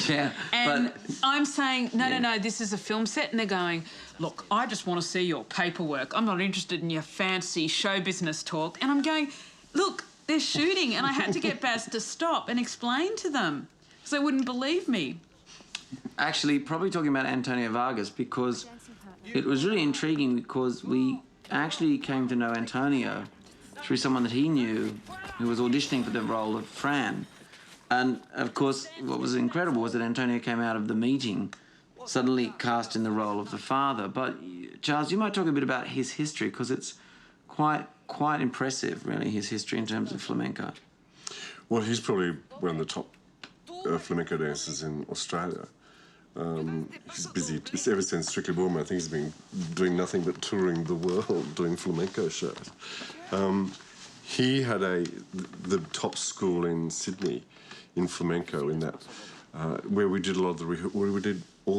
and I'm saying, no, this is a film set, and they're going, look, I just want to see your paperwork. I'm not interested in your fancy show business talk. And I'm going, look, they're shooting, and I had to get Baz to stop and explain to them because they wouldn't believe me.
Actually, probably talking about Antonio Vargas, because it was really intriguing because we actually came to know Antonio through someone that he knew who was auditioning for the role of Fran. And, of course, what was incredible was that Antonio came out of the meeting suddenly cast in the role of the father. But, Charles, you might talk a bit about his history, because it's quite impressive, really, his history in terms of flamenco.
Well, he's probably one of the top flamenco dancers in Australia. He's busy ever since Strictly Ballroom. I think he's been doing nothing but touring the world, doing flamenco shows. He had the top school in Sydney in flamenco, in that where we did all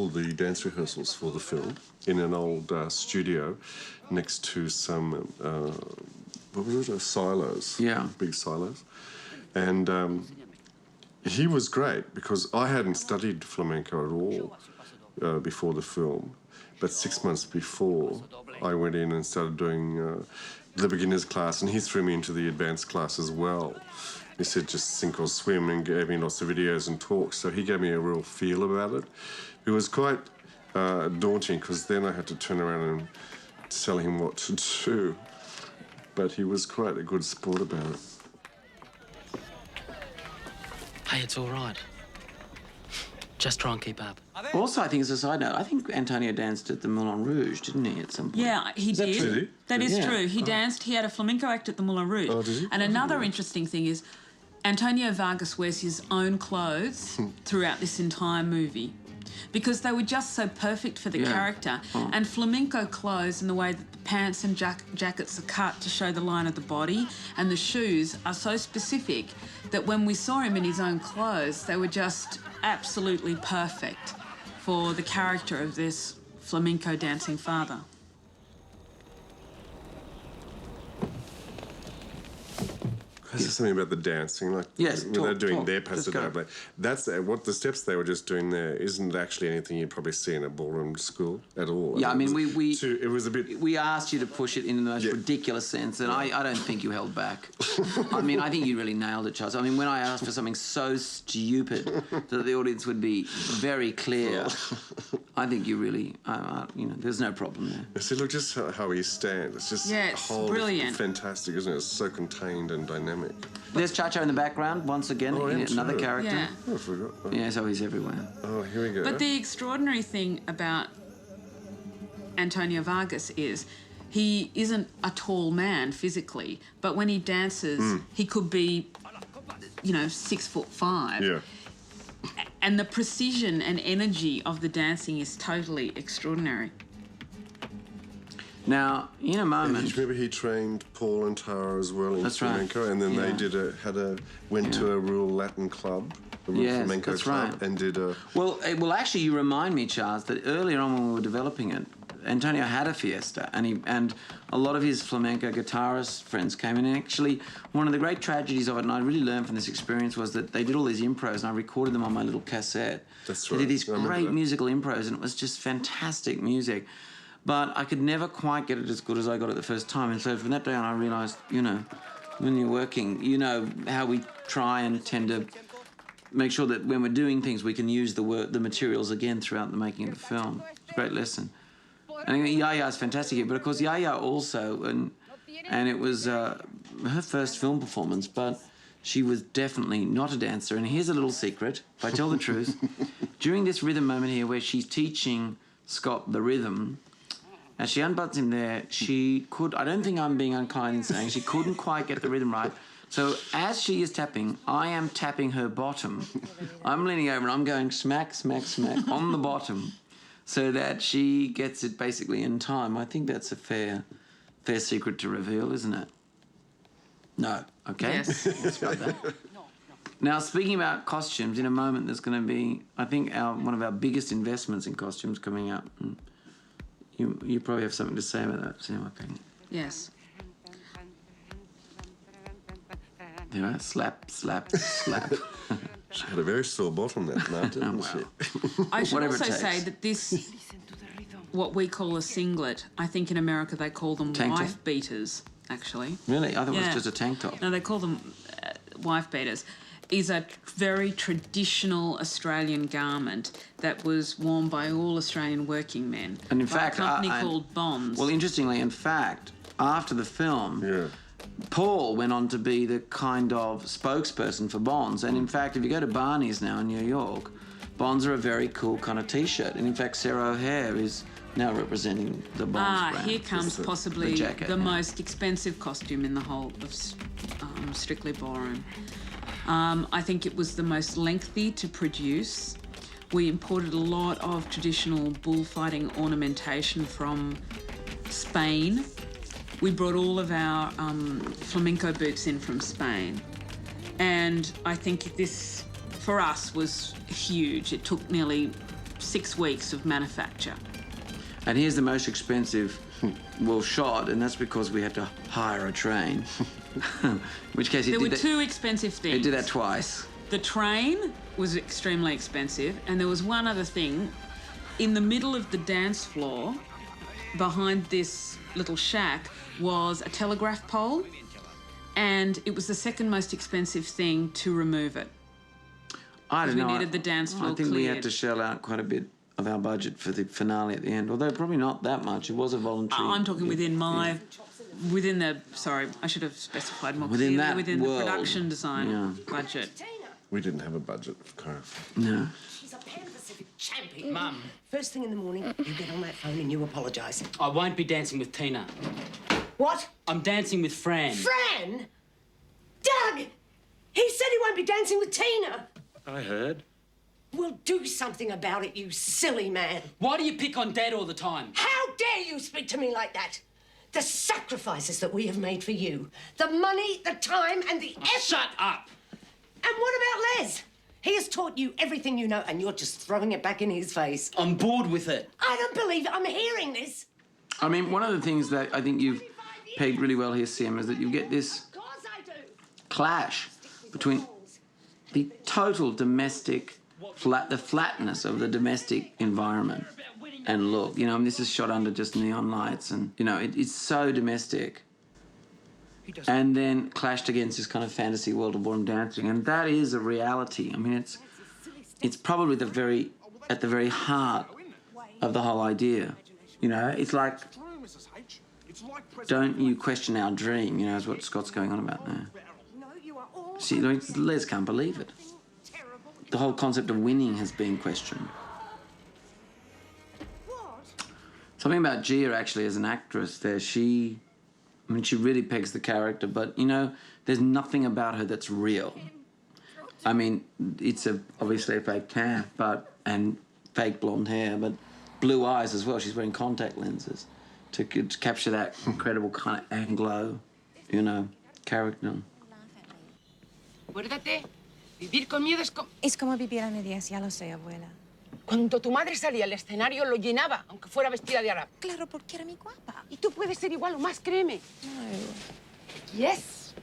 the dance rehearsals for the film in an old studio next to some what was it? Silos.
Yeah.
Big silos. And he was great because I hadn't studied flamenco at all. before the film. But 6 months before, I went in and started doing the beginner's class, and he threw me into the advanced class as well. He said just sink or swim, and gave me lots of videos and talks, so he gave me a real feel about it. It was quite daunting, because then I had to turn around and tell him what to do. But he was quite a good sport about it.
Hey, it's all right. Just try and keep up.
Also, I think as a side note, I think Antonio danced at the Moulin Rouge, didn't he, at some point?
Yeah, he did.
Did he?
That is
Yeah.
true. He danced. He had a flamenco act at the Moulin Rouge.
Oh, did he?
And another interesting thing is, Antonio Vargas wears his own clothes throughout this entire movie, because they were just so perfect for the character. And flamenco clothes, and the way that the pants and jackets are cut to show the line of the body, and the shoes are so specific that when we saw him in his own clothes, they were just absolutely perfect for the character of this flamenco dancing father.
There's something about the dancing, like
Yes,
when they're doing
talk.
their
Let's
paso
go.
doble. That's what the steps they were just doing there isn't actually anything you'd probably see in a ballroom school at all.
Yeah, I mean,
it was a bit.
we asked you to push it in the most ridiculous sense, and I don't think you held back. I mean, I think you really nailed it, Charles. I mean, when I asked for something so stupid that the audience would be very clear, I think you really, there's no problem there.
See, look, just how he stands. It's just
it's
whole
brilliant.
fantastic, isn't it? It's so contained and dynamic.
There's Chacho in the background, once again, another character.
Yeah.
Oh, I forgot.
Yeah, so he's everywhere.
Oh, here we go.
But the extraordinary thing about Antonio Vargas is he isn't a tall man physically, but when he dances, he could be, 6'5".
Yeah.
And the precision and energy of the dancing is totally extraordinary.
Now, in a moment...
Remember he trained Paul and Tara as well in
That's right.
flamenco, and then they went to a rural Latin club, a rural
Yes,
flamenco
that's
club,
right.
and did a...
Well, actually, you remind me, Charles, that earlier on when we were developing it, Antonio had a fiesta, and a lot of his flamenco guitarist friends came in. And actually, one of the great tragedies of it, and I really learned from this experience, was that they did all these impros, and I recorded them on my little cassette.
That's
They
right.
did these
I remember
great
that.
musical impros, and it was just fantastic music. But I could never quite get it as good as I got it the first time. And so from that day on, I realised, when you're working, you know how we try and tend to make sure that when we're doing things, we can use the materials again throughout the making of the film. It's a great lesson. And I think Yaya's fantastic here, but of course Yaya also, and it was her first film performance, but she was definitely not a dancer. And here's a little secret, if I tell the truth. During this rhythm moment here where she's teaching Scott the rhythm, as she unbuttons him there, she could, I don't think I'm being unkind in saying, she couldn't quite get the rhythm right. So as she is tapping, I am tapping her bottom. I'm leaning over and I'm going smack, smack, smack on the bottom so that she gets it basically in time. I think that's a fair secret to reveal, isn't it? No. Okay.
Yes.
Let's scrub that. Now, speaking about costumes, in a moment there's going to be, I think, one of our biggest investments in costumes coming up. You probably have something to say about that, Sam, I think.
Yes.
You know, slap, slap, slap.
She had a very sore bottom that night, didn't she?
I should
Whatever
also
it
say
takes.
that this, what we call a singlet, I think in America they call them
Tank top?
wife beaters, actually.
Really? I thought it
Yeah.
was just a tank top.
No, they call them wife beaters. Is a very traditional Australian garment that was worn by all Australian working men.
And in
by
fact,
a company called Bonds.
Well, interestingly, in fact, after the film, Paul went on to be the kind of spokesperson for Bonds. And in fact, if you go to Barney's now in New York, Bonds are a very cool kind of T-shirt. And in fact, Sarah O'Hare is now representing the Bonds brand.
Here comes possibly
jacket,
the most expensive costume in the whole of Strictly Ballroom. I think it was the most lengthy to produce. We imported a lot of traditional bullfighting ornamentation from Spain. We brought all of our flamenco boots in from Spain. And I think this, for us, was huge. It took nearly 6 weeks of manufacture.
And here's the most expensive, shot, and that's because we had to hire a train. In which case
There were two expensive things.
They did that twice.
The train was extremely expensive, and there was one other thing. in the middle of the dance floor, behind this little shack, was a telegraph pole, and it was the second most expensive thing to remove it.
I don't know.
We needed the dance floor
I think we had
cleared.
to shell out quite a bit of our budget for the finale at the end, although probably not that much. It was a voluntary...
I'm talking within my... Within the... Sorry, I should have specified more
Within
clearly.
that
Within
world.
the production design budget.
We didn't have a budget for choreography.
No.
She's a Pan Pacific champion. Mum. First thing in the morning, you get on that phone and you apologise.
I won't be dancing with Tina.
What?
I'm dancing with Fran.
Fran? Doug! He said he won't be dancing with Tina.
I heard.
Well, do something about it, you silly man.
Why do you pick on Dad all the time?
How dare you speak to me like that? The sacrifices that we have made for you. The money, the time, and the effort.
Shut up!
And what about Les? He has taught you everything you know, and you're just throwing it back in his face.
I'm bored with it.
I don't believe it. I'm hearing this.
I mean, one of the things that I think you've pegged really well here, Sim, is that you get this clash between the total domestic, the flatness of the domestic environment and look. You know, and this is shot under just neon lights and, you know, it's so domestic. And then clashed against this kind of fantasy world of ballroom dancing. And that is a reality. I mean, it's probably at the very heart of the whole idea. You know, it's like, don't you question our dream, you know, is what Scott's going on about there. See, Les can't believe it. The whole concept of winning has been questioned. Something about Gia, actually, as an actress there, she really pegs the character, but, you know, there's nothing about her that's real. I mean, it's obviously a fake tan, and fake blonde hair, but blue eyes as well. She's wearing contact lenses to capture that incredible kind of Anglo, you know, character.
Acuérdate, vivir con miedo es como...
Es como vivir a medias, ya lo sé, abuela.
Cuando tu madre salía al escenario lo llenaba, aunque fuera vestida de árabe.
Claro, porque era mi guapa.
Y tú puedes ser igual o más, créeme.
No.
Yes.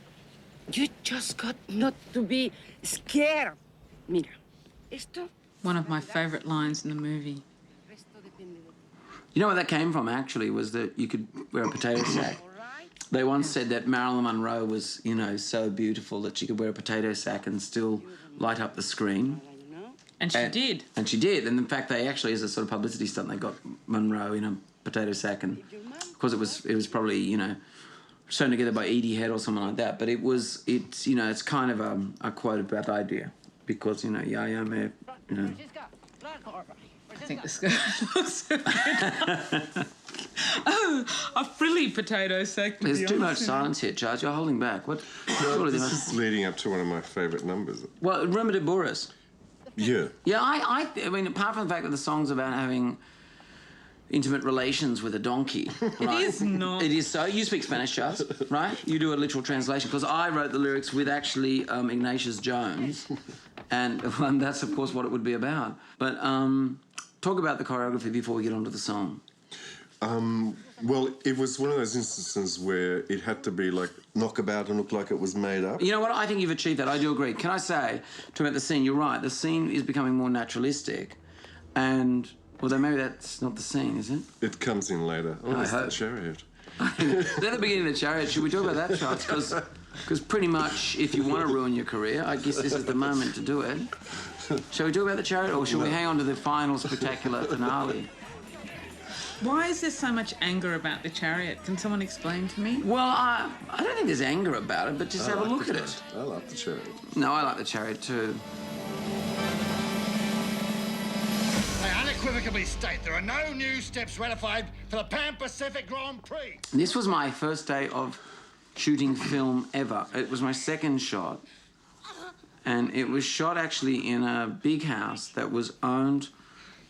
You just got not to be scared. Mira, esto...
One of my favourite lines in the movie.
You know where that came from, actually, was that you could wear a potato sack. They once said that Marilyn Monroe was, you know, so beautiful that she could wear a potato sack and still light up the screen.
And she did.
And she did. And in fact, they actually, as a sort of publicity stunt, they got Monroe in a potato sack. And of course, it was probably, you know, sewn together by Edie Head or something like that. But it's you know, it's kind of a quote about the idea. Because, you know, Yaya may have, you know...
I think this guy looks so good. Oh, a frilly potato sack.
There's too much silence here, Charles. You're holding back. What?
No, this is leading up to one of my favourite numbers.
Well, Rumba de Boris.
Yeah.
Yeah, I mean, apart from the fact that the song's about having intimate relations with a donkey.
It
right?
is not.
It is so. You speak Spanish, Charles, right? You do a literal translation, because I wrote the lyrics with actually Ignatius Jones, and that's, of course, what it would be about. But talk about the choreography before we get onto the song.
Well, it was one of those instances where it had to be like knockabout and look like it was made up.
You know what? I think you've achieved that. I do agree. Can I say, talking about the scene, you're right. The scene is becoming more naturalistic, and although maybe that's not the scene, is it?
It comes in later. Oh,
I
it's the
hope.
chariot.
They're the beginning of the chariot. Should we talk about that, Charles? Because pretty much, if you want to ruin your career, I guess this is the moment to do it. Shall we talk about the chariot, or shall we hang on to the final spectacular finale?
Why is there so much anger about the chariot? Can someone explain to me?
Well, I don't think there's anger about it, but just have a look at it.
I like the chariot.
No, I like the chariot too.
I unequivocally state there are no new steps ratified for the Pan Pacific Grand Prix.
This was my first day of shooting film ever. It was my second shot, and it was shot actually in a big house that was owned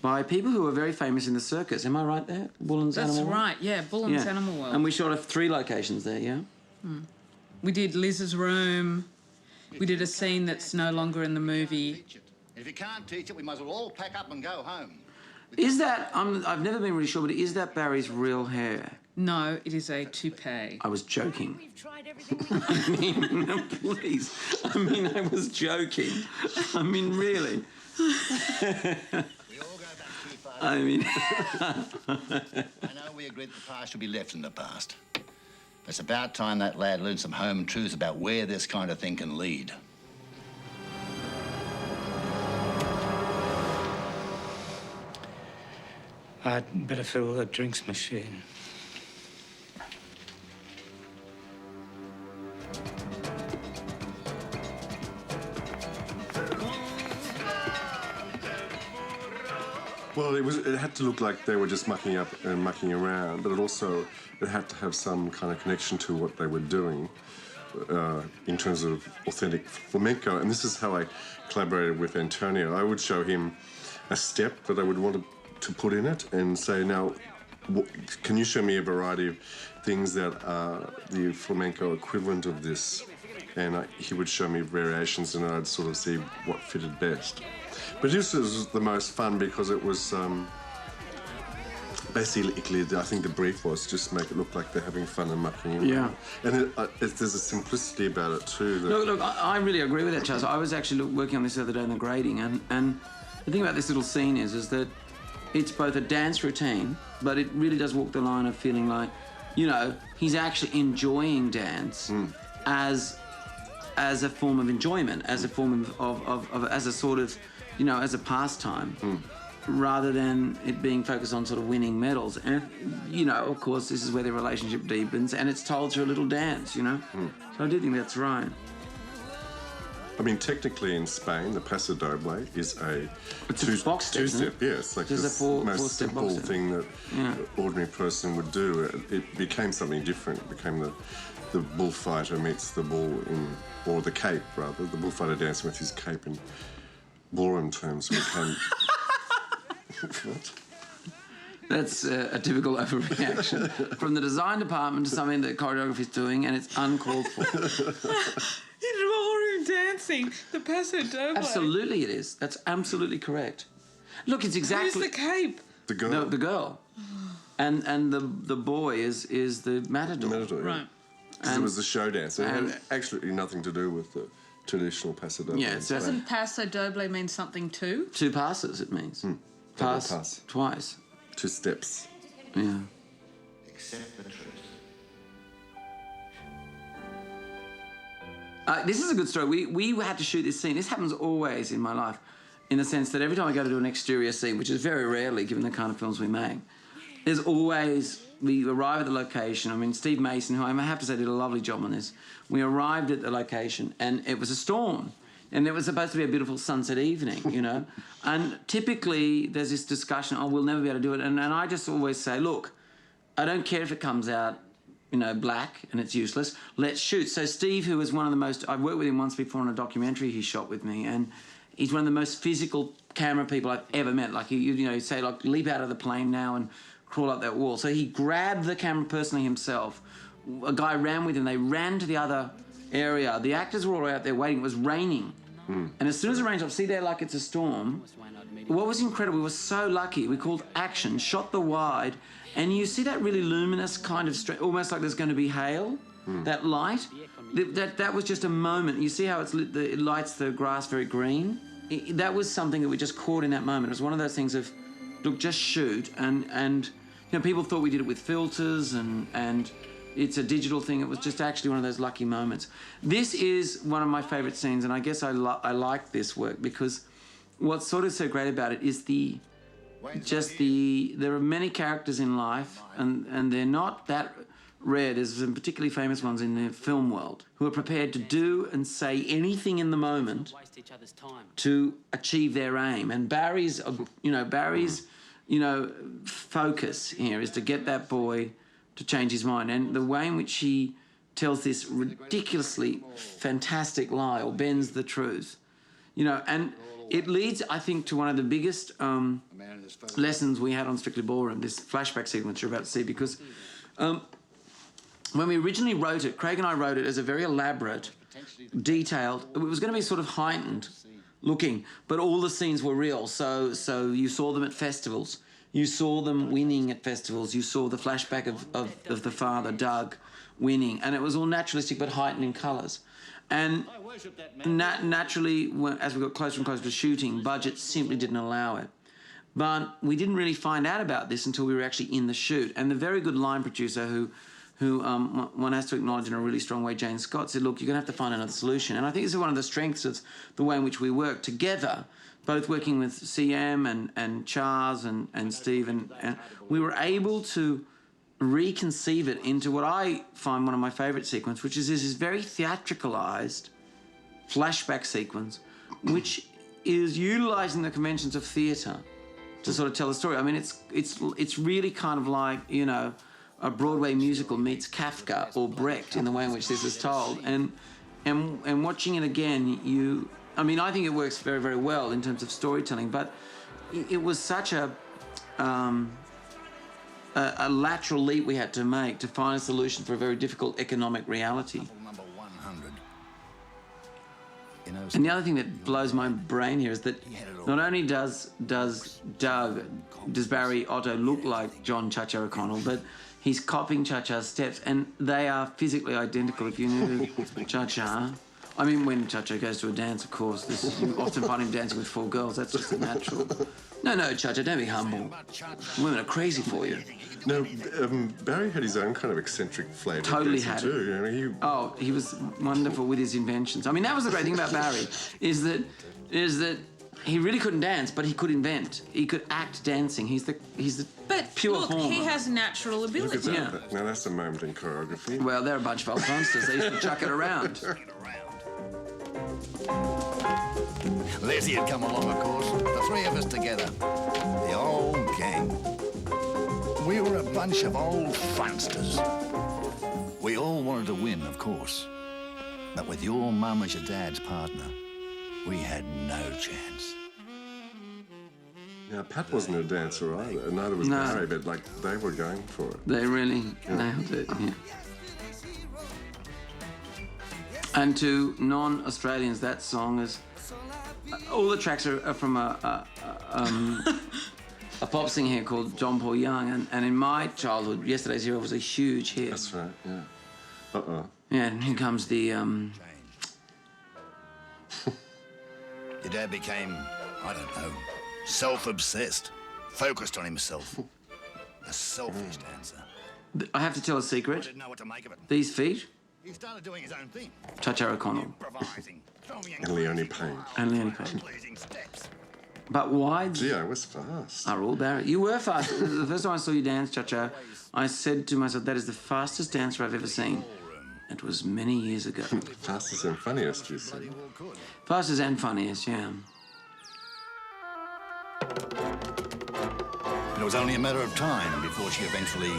by people who were very famous in the circus. Am I right there? Bullen's Animal World?
That's right, yeah, Bullen's Animal World.
And we shot at 3 locations there, yeah?
We did Liz's room. We did a scene that's no longer in the movie.
If you can't teach it, we might as well all pack up and go home.
Is that, I've never been really sure, but is that Barry's real hair?
No, it is a toupee.
I was joking. I mean, please. I mean, I was joking. I mean, really.
We all go back too far
I mean...
I know we agreed the past should be left in the past. But it's about time that lad learned some home truths about where this kind of thing can lead.
I'd better fill the drinks machine.
Well, it had to look like they were just mucking up and mucking around, but it had to have some kind of connection to what they were doing in terms of authentic flamenco. And this is how I collaborated with Antonio. I would show him a step that I would want to put in it and say, now, can you show me a variety of things that are the flamenco equivalent of this? And he would show me variations and I'd sort of see what fitted best. But this was the most fun because it was basically, I think the brief was just make it look like they're having fun and mucking around.
Yeah.
And there's a simplicity about it too. That
Look, I really agree with that, Charles. I was actually working on this the other day in the grading, and the thing about this little scene is that it's both a dance routine, but it really does walk the line of feeling like, you know, he's actually enjoying dance as a form of enjoyment, as a form of as a sort of, you know, as a pastime, rather than it being focused on sort of winning medals. And, you know, of course, this is where the relationship deepens, and it's told through a little dance, you know? So I do think that's right.
I mean, technically in Spain, the Paso Doble is a
box step,
two-step. Yeah, it's like
Just
this
a most
four-step simple thing that an ordinary person would do. It became something different. It became the bullfighter meets the bull or the cape, rather. The bullfighter dancing with his cape in ballroom terms became... What?
That's a typical overreaction from the design department to something that choreography is doing, and it's uncalled for.
In ballroom dancing, the Paso Doble.
Absolutely it is. That's absolutely correct. Look, it's exactly...
Who's the cape?
The girl.
No, the girl. And the boy is the matador.
Matador, yeah.
Right.
Because it was a show dance. It had absolutely nothing to do with the traditional Paso Doble.
Yeah, so
Doesn't Paso Doble mean something too?
2 passes, it means. Pass twice.
2 steps.
Yeah.
Accept the truth.
This is a good story. We had to shoot this scene. This happens always in my life, in the sense that every time I go to do an exterior scene, which is very rarely given the kind of films we make, there's always... We arrive at the location. I mean, Steve Mason, who I have to say did a lovely job on this, we arrived at the location and it was a storm. And it was supposed to be a beautiful sunset evening, you know. And typically there's this discussion, oh, we'll never be able to do it. And I just always say, look, I don't care if it comes out, you know, black and it's useless. Let's shoot. So Steve, who was one of the most... I've worked with him once before on a documentary he shot with me, and he's one of the most physical camera people I've ever met. Like, you know, he'd say, like, leap out of the plane now and crawl up that wall. So he grabbed the camera personally himself. A guy ran with him. They ran to the other area. The actors were all out there waiting. It was raining. And as soon as it rained off, see there like it's a storm. What was incredible, we were so lucky. We called action, shot the wide, and you see that really luminous kind of, almost like there's going to be hail, that light. That was just a moment. You see how it lights the grass very green? That was something that we just caught in that moment. It was one of those things of, look, just shoot. And you know, people thought we did it with filters and it's a digital thing. It was just actually one of those lucky moments. This is one of my favourite scenes, and I guess I like this work because what's sort of so great about it is there are many characters in life, and they're not that rare. There's some particularly famous ones in the film world who are prepared to do and say anything in the moment to achieve their aim. And Barry's focus here is to get that boy to change his mind. And the way in which he tells this ridiculously fantastic lie or bends the truth, you know, and it leads, I think, to one of the biggest lessons we had on Strictly Ballroom, this flashback sequence you're about to see, because when we originally wrote it, Craig and I wrote it as a very elaborate, detailed, it was going to be sort of heightened looking, but all the scenes were real. So you saw them at festivals. You saw them winning at festivals. You saw the flashback of the father, Doug, winning. And it was all naturalistic but heightened in colours. And naturally, as we got closer and closer to shooting, budget simply didn't allow it. But we didn't really find out about this until we were actually in the shoot. And the very good line producer who one has to acknowledge in a really strong way, Jane Scott, said, look, you're going to have to find another solution. And I think this is one of the strengths of the way in which we work together, both working with CM and Charles and Steve. And we were able to reconceive it into what I find one of my favourite sequences, which is this very theatricalised flashback sequence, which is utilising the conventions of theatre to sort of tell a story. I mean, it's really kind of like, you know, a Broadway musical meets Kafka or Brecht in the way in which this is told. And watching it again, I mean, I think it works very, very well in terms of storytelling, but it was such a lateral leap we had to make to find a solution for a very difficult economic reality.
Number 100.
And the other thing that blows my brain here is that not only does Barry Otto look like John Cha-Cha O'Connell, but he's copying Cha-Cha's steps, and they are physically identical. If you knew Cha-Cha, I mean, when Cha-Cha goes to a dance, of course, you often find him dancing with 4 girls. That's just natural. No, Cha-Cha, don't be humble. Women are crazy for you.
No, Barry had his own kind of eccentric flavour.
Totally had
too.
it.
You know,
he was wonderful with his inventions. I mean, that was the great thing about Barry, is that he really couldn't dance, but he could invent. He could act dancing. He's the pure
look,
form.
he has natural
Look at
ability.
that. Yeah. Now that's a moment in choreography.
Well, they're a bunch of old monsters. They used to chuck it around.
Leslie had come along, of course. The 3 of us together. The old gang. We were a bunch of old funsters. We all wanted to win, of course. But with your mum as your dad's partner, we had no chance.
Now, Pat wasn't a dancer either. Neither was Barry, but, like, they were going for it.
They really nailed it, yeah. And to non-Australians, that song is... all the tracks are from a pop singer here called John Paul Young, and in my childhood, Yesterday's Hero was a huge hit.
That's right, yeah. Uh-oh.
Yeah, and here comes the...
Your dad became, I don't know, self-obsessed, focused on himself. A selfish dancer.
I have to tell a secret.
Didn't know what to make of it.
These feet,
He started doing his own thing.
Cha-Cha O'Connell.
Improvising.
And Leonie Payne.
And Leonie Payne.
Pleasing steps.
But why...
Gee, I was fast.
Are all Barry. You were fast. The first time I saw you dance, Cha-Cha, I said to myself, that is the fastest dancer I've ever seen. It was many years ago.
Fastest and funniest, you see.
Fastest and funniest, yeah.
It was only a matter of time before she eventually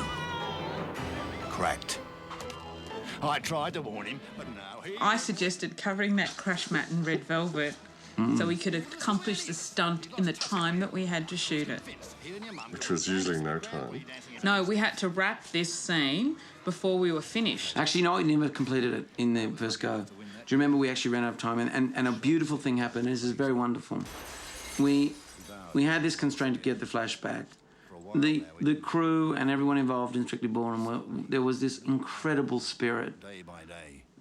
cracked. I tried to warn him, but no,
I suggested covering that crash mat in red velvet so we could accomplish the stunt in the time that we had to shoot it.
Which was usually no time.
No, we had to wrap this scene before we were finished.
Actually, no, we never completed it in the first go. Do you remember we actually ran out of time? And a beautiful thing happened. This is very wonderful. We had this constraint to get the flashback. The crew and everyone involved in Strictly Ballroom, there was this incredible spirit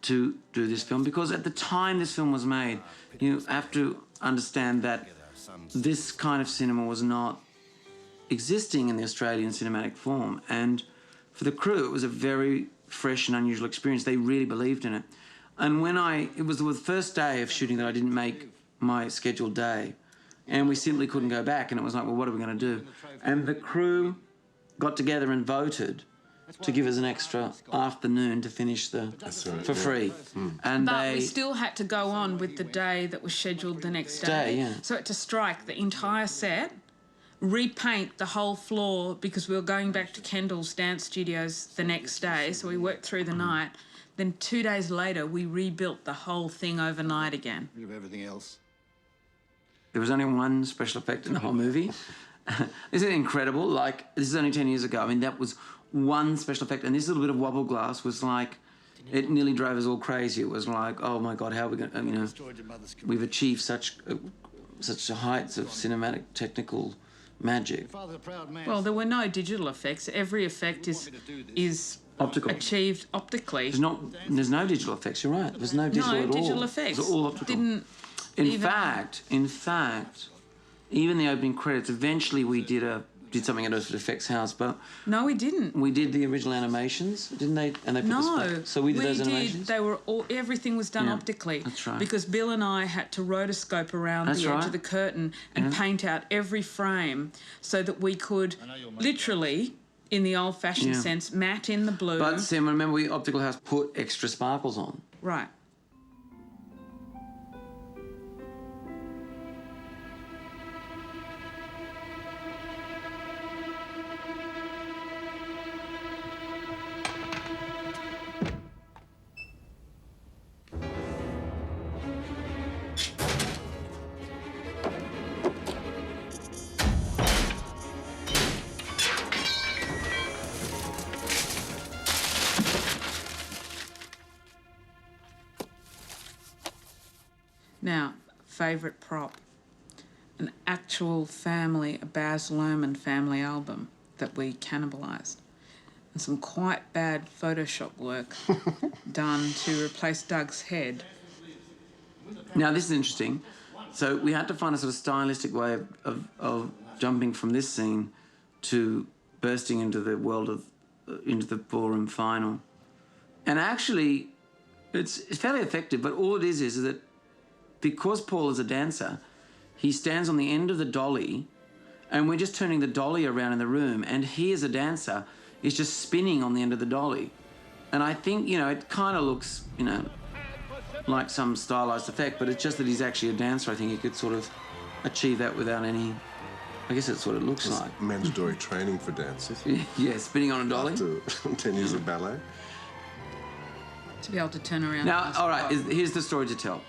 to do this film, because at the time this film was made, you have to understand that this kind of cinema was not existing in the Australian cinematic form, and for the crew it was a very fresh and unusual experience. They really believed in it. And when it was the first day of shooting that I didn't make my scheduled day, and we simply couldn't go back, and it was like, well, what are we going to do? And the crew got together and voted to give us an extra afternoon to finish for free. And
we still had to go on with the day that was scheduled the next day.
Yeah.
So it had to strike the entire set, repaint the whole floor, because we were going back to Kendall's dance studios the next day, so we worked through the night. Then 2 days later, we rebuilt the whole thing overnight again.
Of everything else.
There was only one special effect in the whole movie. Isn't it incredible? Like, this is only 10 years ago. I mean, that was one special effect. And this little bit of wobble glass was like, it nearly drove us all crazy. It was like, oh my God, how are we going to, you know, we've achieved such heights of cinematic technical magic.
Well, there were no digital effects. Every effect is
optical.
Achieved optically.
There's no digital effects, you're right. There's no digital at all.
No digital effects.
It's all optical.
Didn't
In fact, even the opening credits. Eventually, we did something at Earthwood Effects House, but
No, we didn't.
we did the original animations, didn't they? And they put
No.
so we did those animations.
They were everything was done
Yeah,
optically.
that's right.
Because Bill and I had to rotoscope around
That's
the edge
right.
of the curtain and paint out every frame so that we could literally, in the old-fashioned
Yeah.
sense, matte in the blue.
But Sam, remember, we Optical House put extra sparkles on.
Right. Now, favourite prop. An actual family, a Baz Luhrmann family album that we cannibalised. And some quite bad Photoshop work done to replace Doug's head.
Now, this is interesting. So we had to find a sort of stylistic way of jumping from this scene to bursting into the world of, into the ballroom final. And actually, it's fairly effective, but all it is that because Paul is a dancer, he stands on the end of the dolly, and we're just turning the dolly around in the room, and he, as a dancer, is just spinning on the end of the dolly. And I think, it kind of looks, like some stylised effect, but it's just that he's actually a dancer. I think he could sort of achieve that without any... I guess that's what it looks like.
Mandatory training for dancers.
Yeah, spinning on a dolly.
After 10 years of ballet.
To be able to turn around.
Now, all right, here's the story to tell.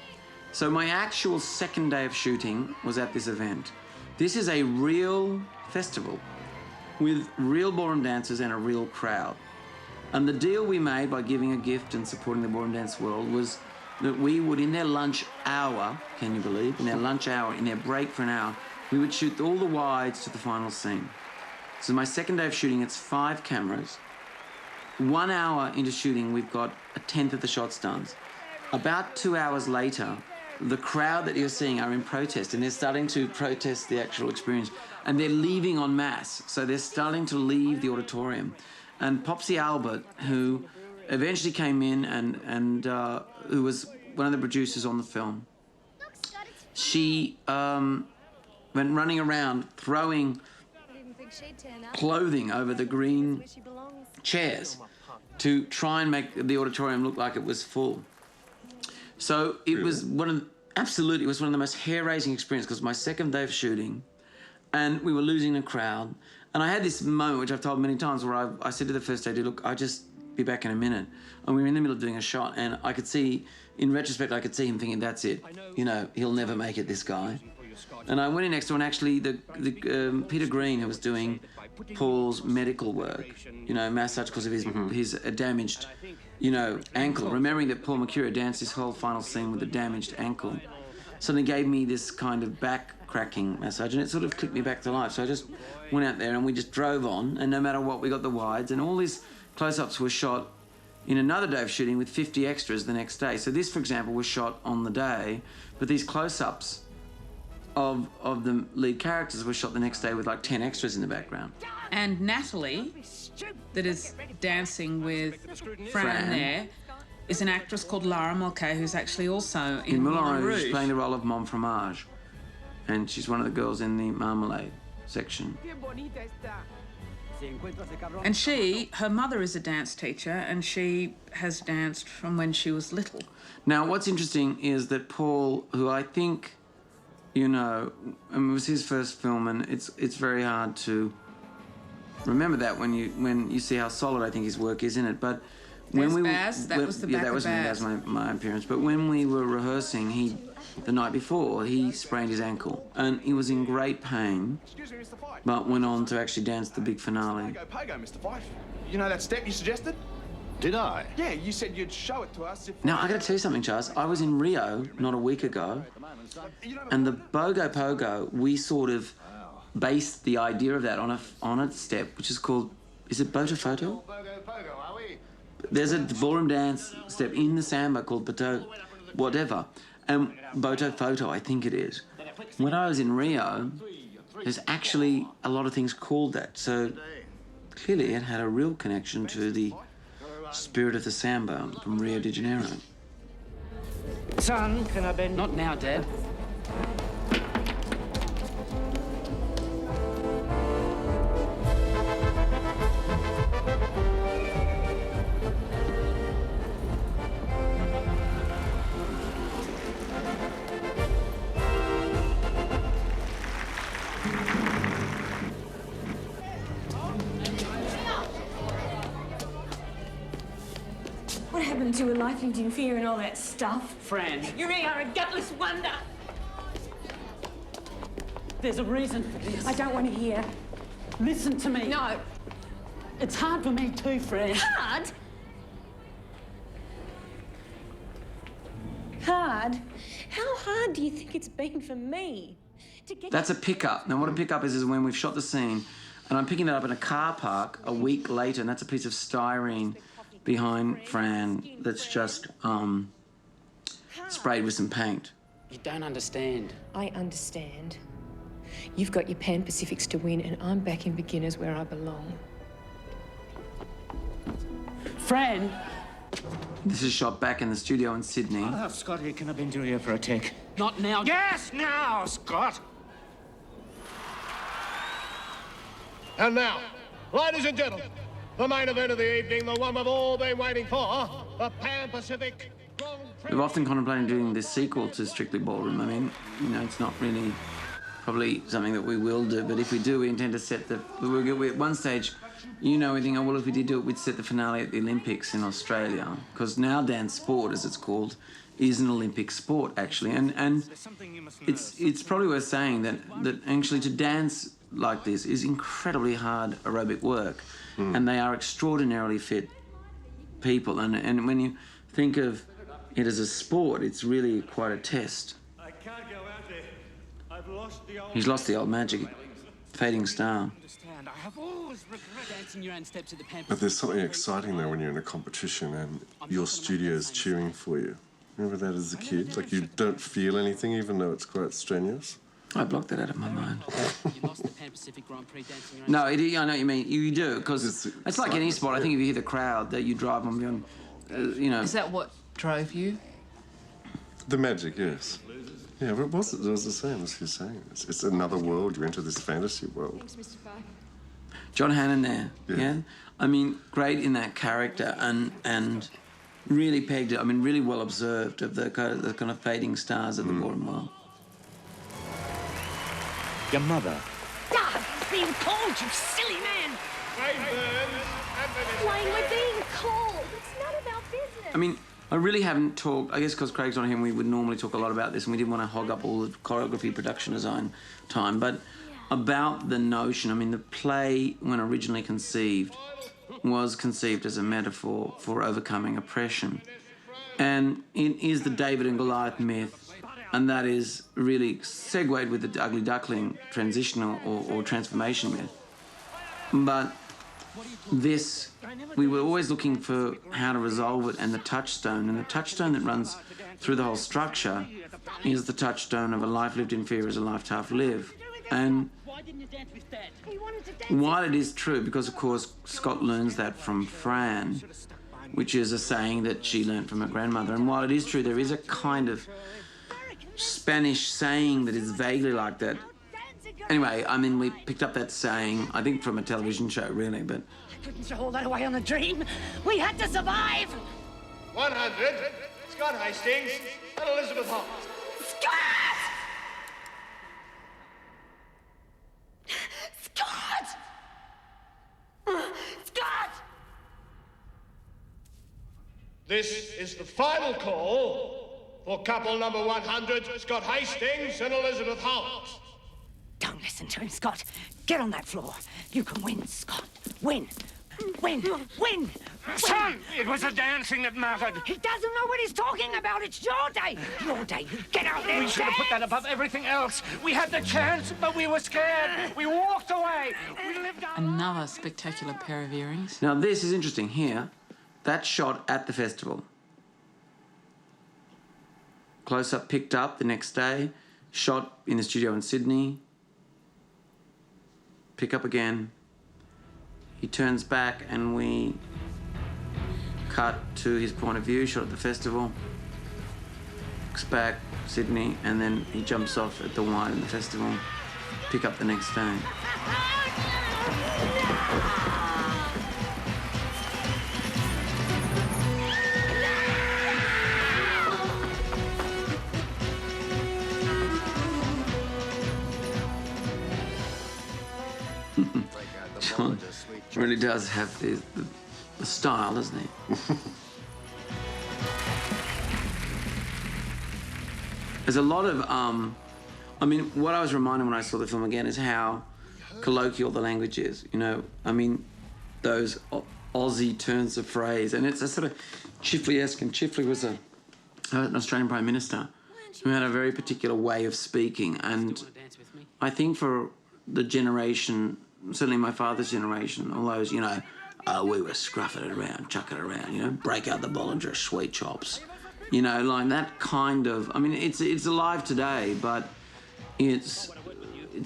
So my actual second day of shooting was at this event. This is a real festival with real ballroom dancers and a real crowd. And the deal we made by giving a gift and supporting the ballroom dance world was that we would, in their lunch hour, can you believe, in their lunch hour, in their break for an hour, we would shoot all the wides to the final scene. So my second day of shooting, it's 5 cameras. 1 hour into shooting, we've got a tenth of the shots done. About 2 hours later, the crowd that you're seeing are in protest, and they're starting to protest the actual experience, and they're leaving en masse. So they're starting to leave the auditorium. And Popsy Albert, who eventually came in and who was one of the producers on the film, she went running around throwing clothing over the green chairs to try and make the auditorium look like it was full. So it was absolutely, it was one of the most hair-raising experiences, because my second day of shooting, and we were losing the crowd. And I had this moment, which I've told many times, where I said to the first AD, look, I'll just be back in a minute. And we were in the middle of doing a shot, and I could see, in retrospect, I could see him thinking, that's it. He'll never make it, this guy. And I went in next to him, and actually Peter Green, who was doing Paul's medical work, massage because of his damaged, ankle. Remembering that Paul Mercurio danced his whole final scene with a damaged ankle, suddenly gave me this kind of back-cracking massage, and it sort of clicked me back to life. So I just went out there and we just drove on, and no matter what, we got the wides, and all these close-ups were shot in another day of shooting with 50 extras the next day. So this, for example, was shot on the day, but these close-ups of the lead characters were shot the next day with like 10 extras in the background.
And Natalie, that is dancing with Fran there, is an actress called Lara Mulcahy, who's actually also in Moulin Rouge.
She's playing the role of Mon Fromage, and she's one of the girls in the marmalade section.
And her mother is a dance teacher, and she has danced from when she was little.
Now, what's interesting is that Paul, who I think, it was his first film, and it's very hard to remember that when you see how solid I think his work is in it. But when we
Baz, that was the back
that was
of Baz.
my appearance. But when we were rehearsing, the night before, he sprained his ankle, and he was in great pain, but went on to actually dance the big finale.
Pago, Mr. Fife. You know that step you suggested?
Did I?
Yeah, you said you'd show it to us if...
Now, I got to tell you something, Charles. I was in Rio not a week ago, and the Bogo Pogo, we sort of based the idea of that on a step, which is called, is it Boto Photo? There's a ballroom dance step in the samba called Boto whatever, and Boto Photo, I think it is. when I was in Rio, there's actually a lot of things called that. So clearly it had a real connection to the spirit of the samba from Rio de Janeiro.
Son, can I bend? Not now, Dad.
What happened to a life lived in fear and all that stuff?
Fran,
You really are a gutless wonder.
there's a reason for this.
I don't want to hear.
Listen to me.
No.
It's hard for me too, Fran.
Hard? Hard? How hard do you think it's been for me? To get
That's a pickup. Now, what a pickup is when we've shot the scene and I'm picking it up in a car park a week later, and that's a piece of styrene behind Fran that's just sprayed with some paint.
You don't understand.
I understand. You've got your Pan Pacifics to win, and I'm back in beginners where I belong.
Fran!
This is shot back in the studio in Sydney.
Scott here. Can I bend your ear for a take? Not now.
Yes, now, Scott! And now, ladies and gentlemen, the main event of the evening, the one we've all been waiting for, the Pan Pacific Grand Prix.
We've often contemplated doing this sequel to Strictly Ballroom. I mean, you know, it's not really probably something that we will do, but if we do, we intend to set the... At one stage, you know, we think, oh, well, if we did do it, we'd set the finale at the Olympics in Australia, because now dance sport, as it's called, is an Olympic sport, actually. And it's probably worth saying that actually to dance like this is incredibly hard aerobic work, and they are extraordinarily fit people. And when you think of it as a sport, it's really quite a test.
I can't go out there. I've lost the old...
He's lost the old magic, fading star.
I have always regretted dancing your own steps at the Pan.
But there's something exciting though when you're in a competition and your studio's cheering for you. Remember that as a kid? Like you don't feel anything even though it's quite strenuous?
I blocked that out of my mind.
You lost the Pan Pacific Grand Prix dancing your own
No, I know what you mean. You do, because it's like any sport. I think if you hear the crowd, that you drive on beyond, you know.
Is that what drove you?
The magic, yes. Yeah, but it was the same as you're saying. It's another world. You enter this fantasy world.
John Hannon there, yeah? I mean, great in that character and really pegged it. I mean, really well observed of the kind of fading stars of the ballroom world.
Your mother.
God, being cold, you silly man!
Wayne, we're being called. It's none of our business.
I mean, I really haven't talked, I guess because Craig's on him, we would normally talk a lot about this and we didn't want to hog up all the choreography, production design time, but about the notion, I mean, the play, when originally conceived, was conceived as a metaphor for overcoming oppression. And it is the David and Goliath myth, and that is really segued with the Ugly Duckling transitional or transformation myth. But this, we were always looking for how to resolve it, and the touchstone that runs through the whole structure is the touchstone of a life lived in fear is a life tough live. And while it is true, because of course Scott learns that from Fran, which is a saying that she learned from her grandmother, and while it is true, there is a kind of Spanish saying that is vaguely like that. Anyway, I mean, we picked up that saying, I think from a television show, really, but...
I couldn't throw all that away on the dream. We had to survive.
100, Scott Hastings and Elizabeth Holmes.
Scott! Scott! Scott!
This is the final call for couple number 100, Scott Hastings and Elizabeth Holmes.
Don't listen to him, Scott. Get on that floor. You can win, Scott. Win. Win. Win.
Son, it was the dancing that mattered.
He doesn't know what he's talking about. It's your day. Your day. Get out there.
We should have put that above everything else. We had the chance, but we were scared. We walked away. We lived our
Another spectacular pair of earrings.
Now, this is interesting here. That's shot at the festival. Close-up picked up the next day. shot in the studio in Sydney, pick up again, he turns back and we cut to his point of view, shot at the festival, looks back, Sydney, and then he jumps off at the wide in the festival, pick up the next day. John really does have the style, doesn't he? There's a lot of, I mean, what I was reminded when I saw the film again is how colloquial the language is, you know? I mean, those Aussie turns of phrase, and it's a sort of Chifley-esque, and Chifley was an Australian Prime Minister who had a very particular way of speaking, and I think for the generation, certainly my father's generation, all those, you know, we were scruffing it around, chucking it around, you know, break out the Bollinger sweet chops. You know, like that kind of, I mean, it's alive today, but it's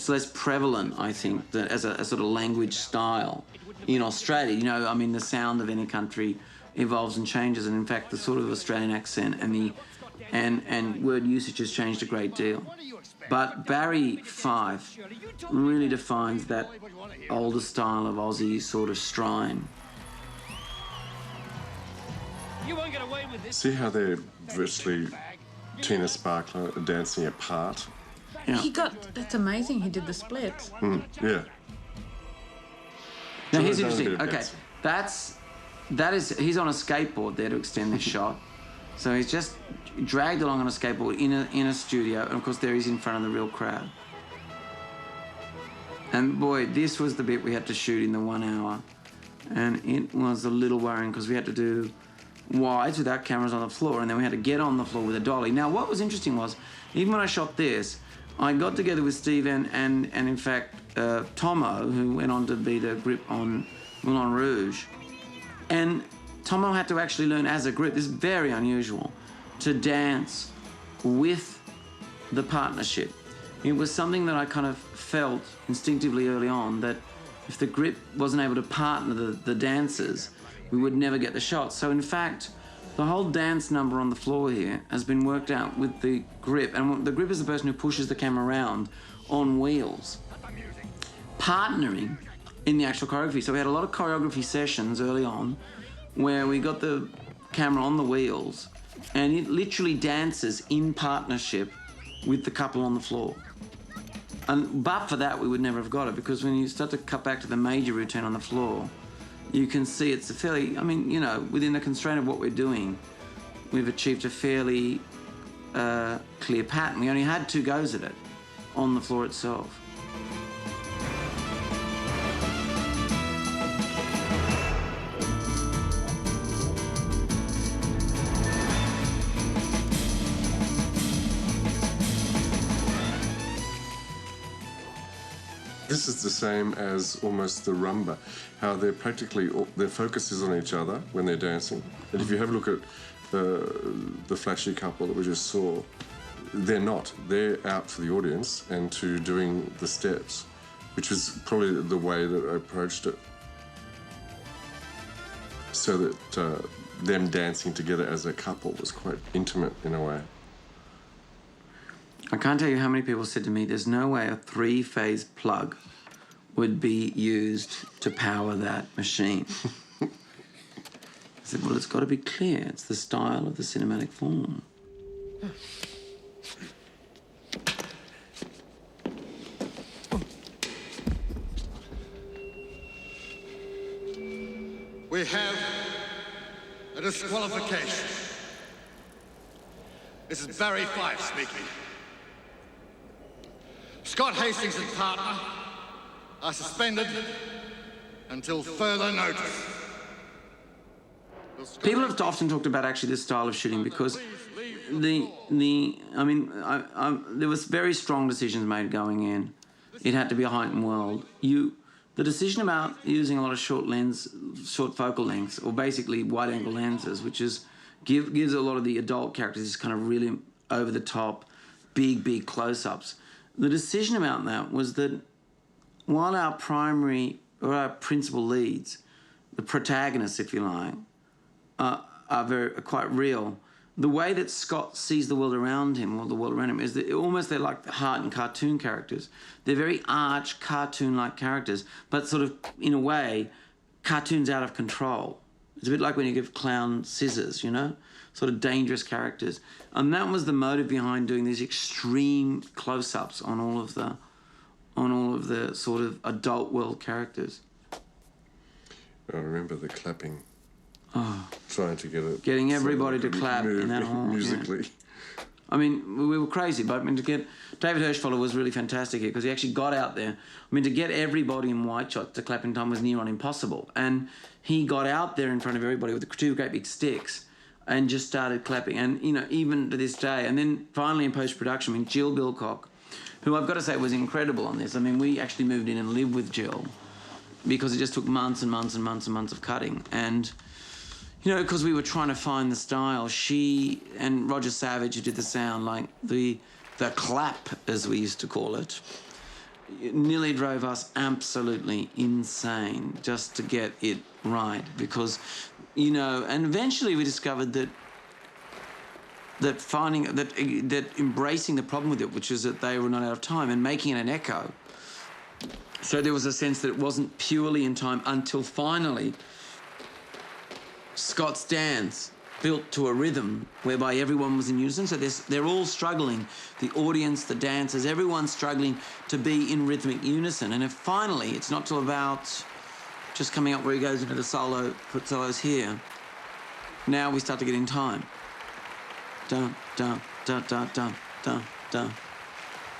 less prevalent, I think, that as a sort of language style in Australia. You know, I mean, the sound of any country evolves and changes, and in fact, the sort of Australian accent and word usage has changed a great deal. But Barry Fife really defines that older style of Aussie sort of strine.
You won't get away with this.
See how they're virtually Tina Sparkler dancing apart?
Yeah.
That's amazing, he did the splits.
Yeah.
Now here's interesting. Okay, he's on a skateboard there to extend this shot. So he's just dragged along on a skateboard in a studio, and of course there he's in front of the real crowd. And boy, this was the bit we had to shoot in the 1 hour, and it was a little worrying because we had to do wides without cameras on the floor, and then we had to get on the floor with a dolly. Now, what was interesting was, even when I shot this, I got together with Steve and in fact, Tomo, who went on to be the grip on Moulin Rouge, and Tomo had to actually learn as a grip, this is very unusual, to dance with the partnership. It was something that I kind of felt instinctively early on, that if the grip wasn't able to partner the dancers, we would never get the shot. So in fact, the whole dance number on the floor here has been worked out with the grip, and the grip is the person who pushes the camera around on wheels, partnering in the actual choreography. So we had a lot of choreography sessions early on where we got the camera on the wheels and it literally dances in partnership with the couple on the floor. But for that, we would never have got it, because when you start to cut back to the major routine on the floor, you can see it's a fairly, I mean, you know, within the constraint of what we're doing, we've achieved a fairly clear pattern. We only had 2 goes at it on the floor itself.
This is the same as almost the rumba, how they're practically, their focus is on each other when they're dancing. And if you have a look at the flashy couple that we just saw, they're not. They're out for the audience and to doing the steps, which was probably the way that I approached it. So that them dancing together as a couple was quite intimate in a way.
I can't tell you how many people said to me, there's no way a 3-phase plug would be used to power that machine. I said, well, it's got to be clear. It's the style of the cinematic form.
We have a disqualification. This is Barry Fife speaking. Scott Hastings and partner are suspended until further notice.
People have often talked about actually this style of shooting because there was very strong decisions made going in. It had to be a heightened world. The decision about using a lot of short focal lengths, or basically wide-angle lenses, which gives a lot of the adult characters this kind of really over-the-top big close-ups. The decision about that was that while our primary or our principal leads, the protagonists, if you like, are quite real, the way that Scott sees the world around him, or the world around him, is that almost they're like hardened cartoon characters. They're very arch, cartoon-like characters, but sort of, in a way, cartoons out of control. It's a bit like when you give clown scissors, you know? Sort of dangerous characters. And that was the motive behind doing these extreme close-ups on all of the sort of adult world characters.
I remember the clapping.
Oh.
Trying to get it.
Getting everybody to clap in that hall.
Musically.
Yeah. I mean, we were crazy, but I mean, to get David Hirschfeller was really fantastic here because he actually got out there. I mean, to get everybody in White Shot to clap in time was near on impossible. And he got out there in front of everybody with the two great big sticks and just started clapping. And, you know, even to this day, and then finally in post-production, I mean, Jill Bilcock, who I've got to say was incredible on this. I mean, we actually moved in and lived with Jill because it just took months and months and months and months of cutting. And, you know, because we were trying to find the style, she and Roger Savage, who did the sound, like the clap, as we used to call it, nearly drove us absolutely insane just to get it right. Because, you know, and eventually we discovered that embracing the problem with it, which is that they were not out of time, and making it an echo. So there was a sense that it wasn't purely in time until finally Scott's dance built to a rhythm whereby everyone was in unison. So they're all struggling, the audience, the dancers, everyone's struggling to be in rhythmic unison. And if finally, it's not till about just coming up where he goes into the solo, put solos here, now we start to get in time. Dun, dun, dun, dun, dun, dun, dun.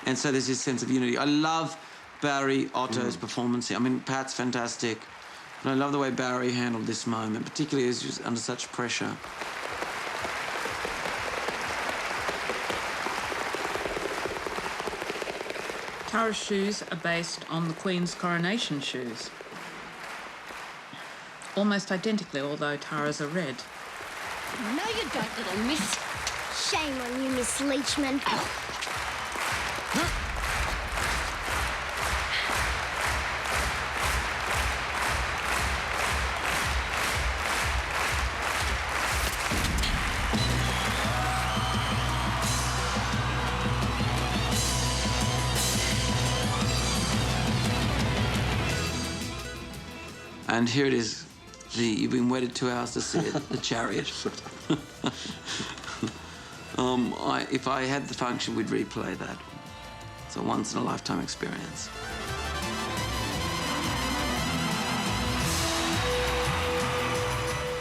And so there's this sense of unity. I love Barry Otto's performance here. I mean, Pat's fantastic. And I love the way Barry handled this moment, particularly as he was under such pressure.
Tara's shoes are based on the Queen's coronation shoes. Almost identically, although Tara's are red.
No, you don't, little miss. Shame on you, Miss Leachman.
And here it is. You've been waited 2 hours to see it, the Chariot. If I had the function, we'd replay that. It's a once-in-a-lifetime experience.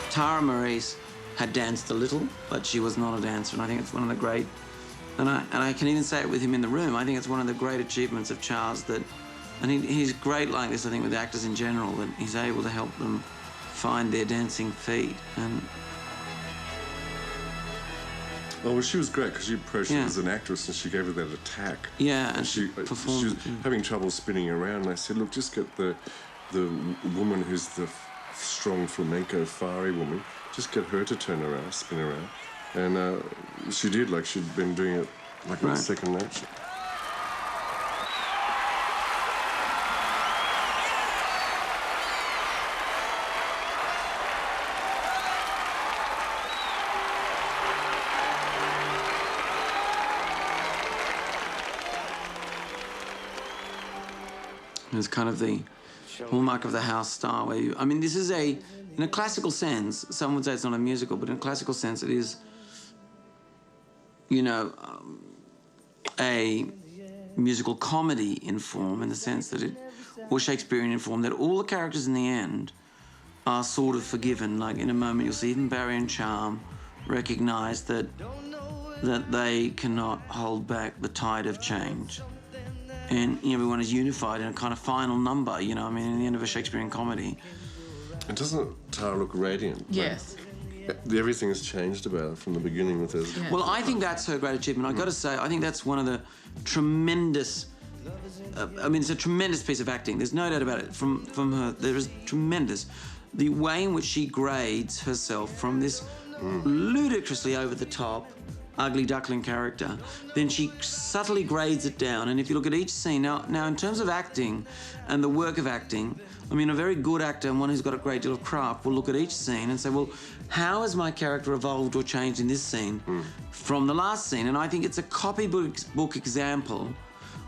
Tara Maurice had danced a little, but she was not a dancer, and I think it's one of the great... And I can even say it with him in the room. I think it's one of the great achievements of Charles that... And he's great like this, I think, with actors in general, that he's able to help them find their dancing feet. And
oh, well, she was great because you approached her as an actress and she gave her that attack.
Yeah,
and she was having trouble spinning around. And I said, look, just get the woman who's the strong flamenco, fiery woman, just get her to turn around, spin around. And she did, like she'd been doing it like in second nature.
It's kind of the hallmark of the house style where you... I mean, this is in a classical sense, some would say it's not a musical, but in a classical sense it is, you know, a musical comedy in form, in the sense that or Shakespearean in form, that all the characters in the end are sort of forgiven. Like in a moment you'll see even Barry and Charm recognise that they cannot hold back the tide of change. And everyone is unified in a kind of final number, you know, I mean, in the end of a Shakespearean comedy.
And doesn't Tara look radiant?
Yes.
Like, everything has changed about her from the beginning with her.
Yeah.
Well, I think that's her great achievement. I've got to say, I think that's one of the tremendous... I mean, it's a tremendous piece of acting. There's no doubt about it. From her, there is tremendous. The way in which she grades herself from this ludicrously over-the-top ugly duckling character, then she subtly grades it down. And if you look at each scene, now in terms of acting and the work of acting, I mean, a very good actor and one who's got a great deal of craft will look at each scene and say, well, how has my character evolved or changed in this scene from the last scene? And I think it's a copybook example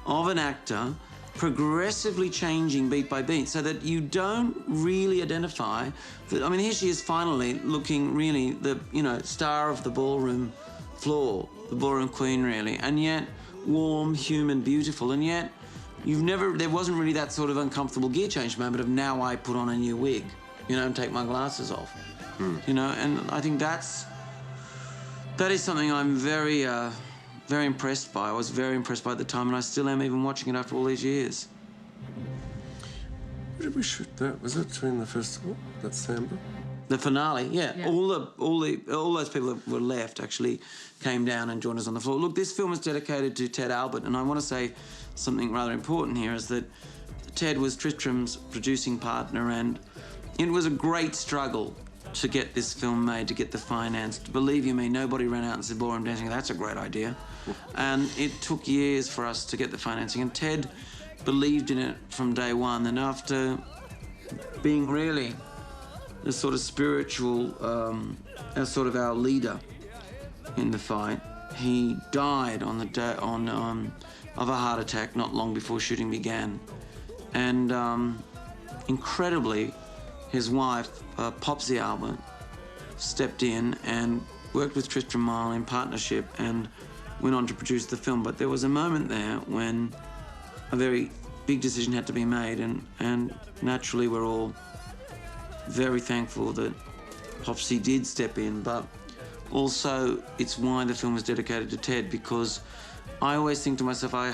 of an actor progressively changing beat by beat so that you don't really identify that. I mean, here she is finally looking really the, star of the ballroom floor, the ballroom queen really, and yet warm, human, beautiful, and yet there wasn't really that sort of uncomfortable gear change moment of now I put on a new wig, and take my glasses off, and I think that is something I'm very, very impressed by. I was very impressed by at the time, and I still am even watching it after all these years.
Where did we shoot that? Was it during the festival, that Samba?
The finale, yeah. All those people that were left actually came down and joined us on the floor. Look, this film is dedicated to Ted Albert, and I want to say something rather important here is that Ted was Tristram's producing partner, and it was a great struggle to get this film made, to get the finance. Believe you me, nobody ran out and said, ballroom dancing, that's a great idea. And it took years for us to get the financing, and Ted believed in it from day one, and after being really the sort of spiritual, sort of our leader in the fight, he died on the day of a heart attack not long before shooting began. And incredibly, his wife, Popsy Albert, stepped in and worked with Tristram Mile in partnership and went on to produce the film. But there was a moment there when a very big decision had to be made, and naturally we're all very thankful that Popsy did step in, but also it's why the film is dedicated to Ted, because I always think to myself, I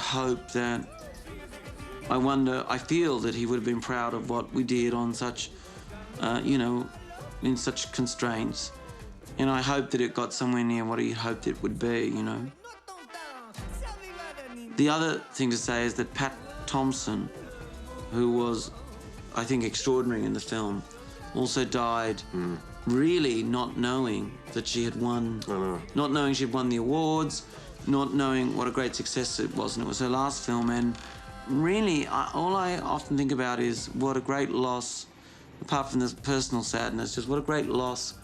feel that he would have been proud of what we did on such, in such constraints. And I hope that it got somewhere near what he hoped it would be, The other thing to say is that Pat Thompson, who was, I think, extraordinary in the film, also died really not knowing that she had won, not knowing she'd won the awards, not knowing what a great success it was, and it was her last film. And really, all I often think about is what a great loss, apart from the personal sadness, just what a great loss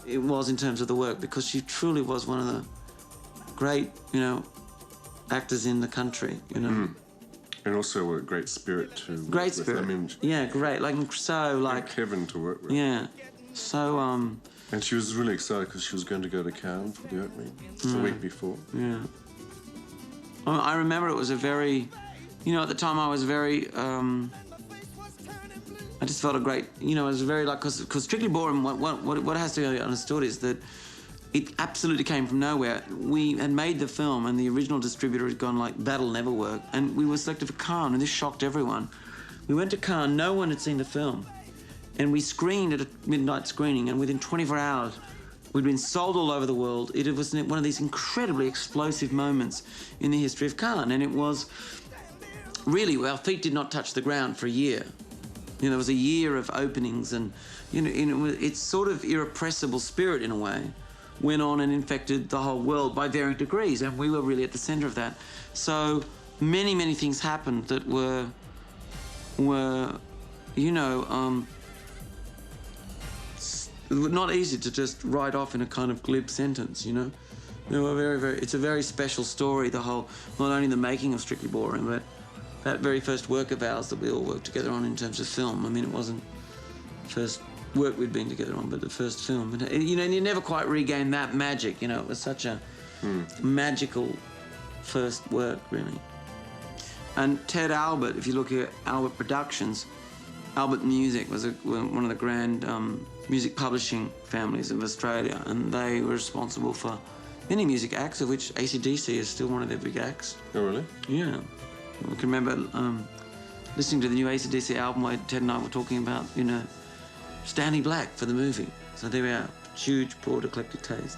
it was in terms of the work, because she truly was one of the great, actors in the country,
And also a great spirit too.
Great spirit. Yeah, great. Like
Kevin to work with.
Yeah. So,
And she was really excited because she was going to go to Cannes for the opening the week before.
Yeah. I remember it was a very, at the time I was very, I just felt a great, it was very because Strictly Ballroom, what has to be understood is that it absolutely came from nowhere. We had made the film and the original distributor had gone like, that'll never work. And we were selected for Cannes, and this shocked everyone. We went to Cannes, no one had seen the film. And we screened at a midnight screening, and within 24 hours, we'd been sold all over the world. It was one of these incredibly explosive moments in the history of Cannes. And it was really, our feet did not touch the ground for a year. There was a year of openings, and its sort of irrepressible spirit in a way went on and infected the whole world by varying degrees, and we were really at the centre of that. So many, many things happened that were not easy to just write off in a kind of glib sentence, They were very, very, it's a very special story, the whole, not only the making of Strictly Ballroom, but that very first work of ours that we all worked together on in terms of film. I mean, it wasn't the first work we'd been together on, but the first film. And, and you never quite regain that magic, It was such a magical first work, really. And Ted Albert, if you look at Albert Productions, Albert Music was one of the grand music publishing families of Australia, and they were responsible for many music acts, of which AC/DC is still one of their big acts.
Oh, really?
Yeah. I can remember listening to the new AC/DC album where Ted and I were talking about, Stanley Black for the movie. So there we are, huge, broad, eclectic taste.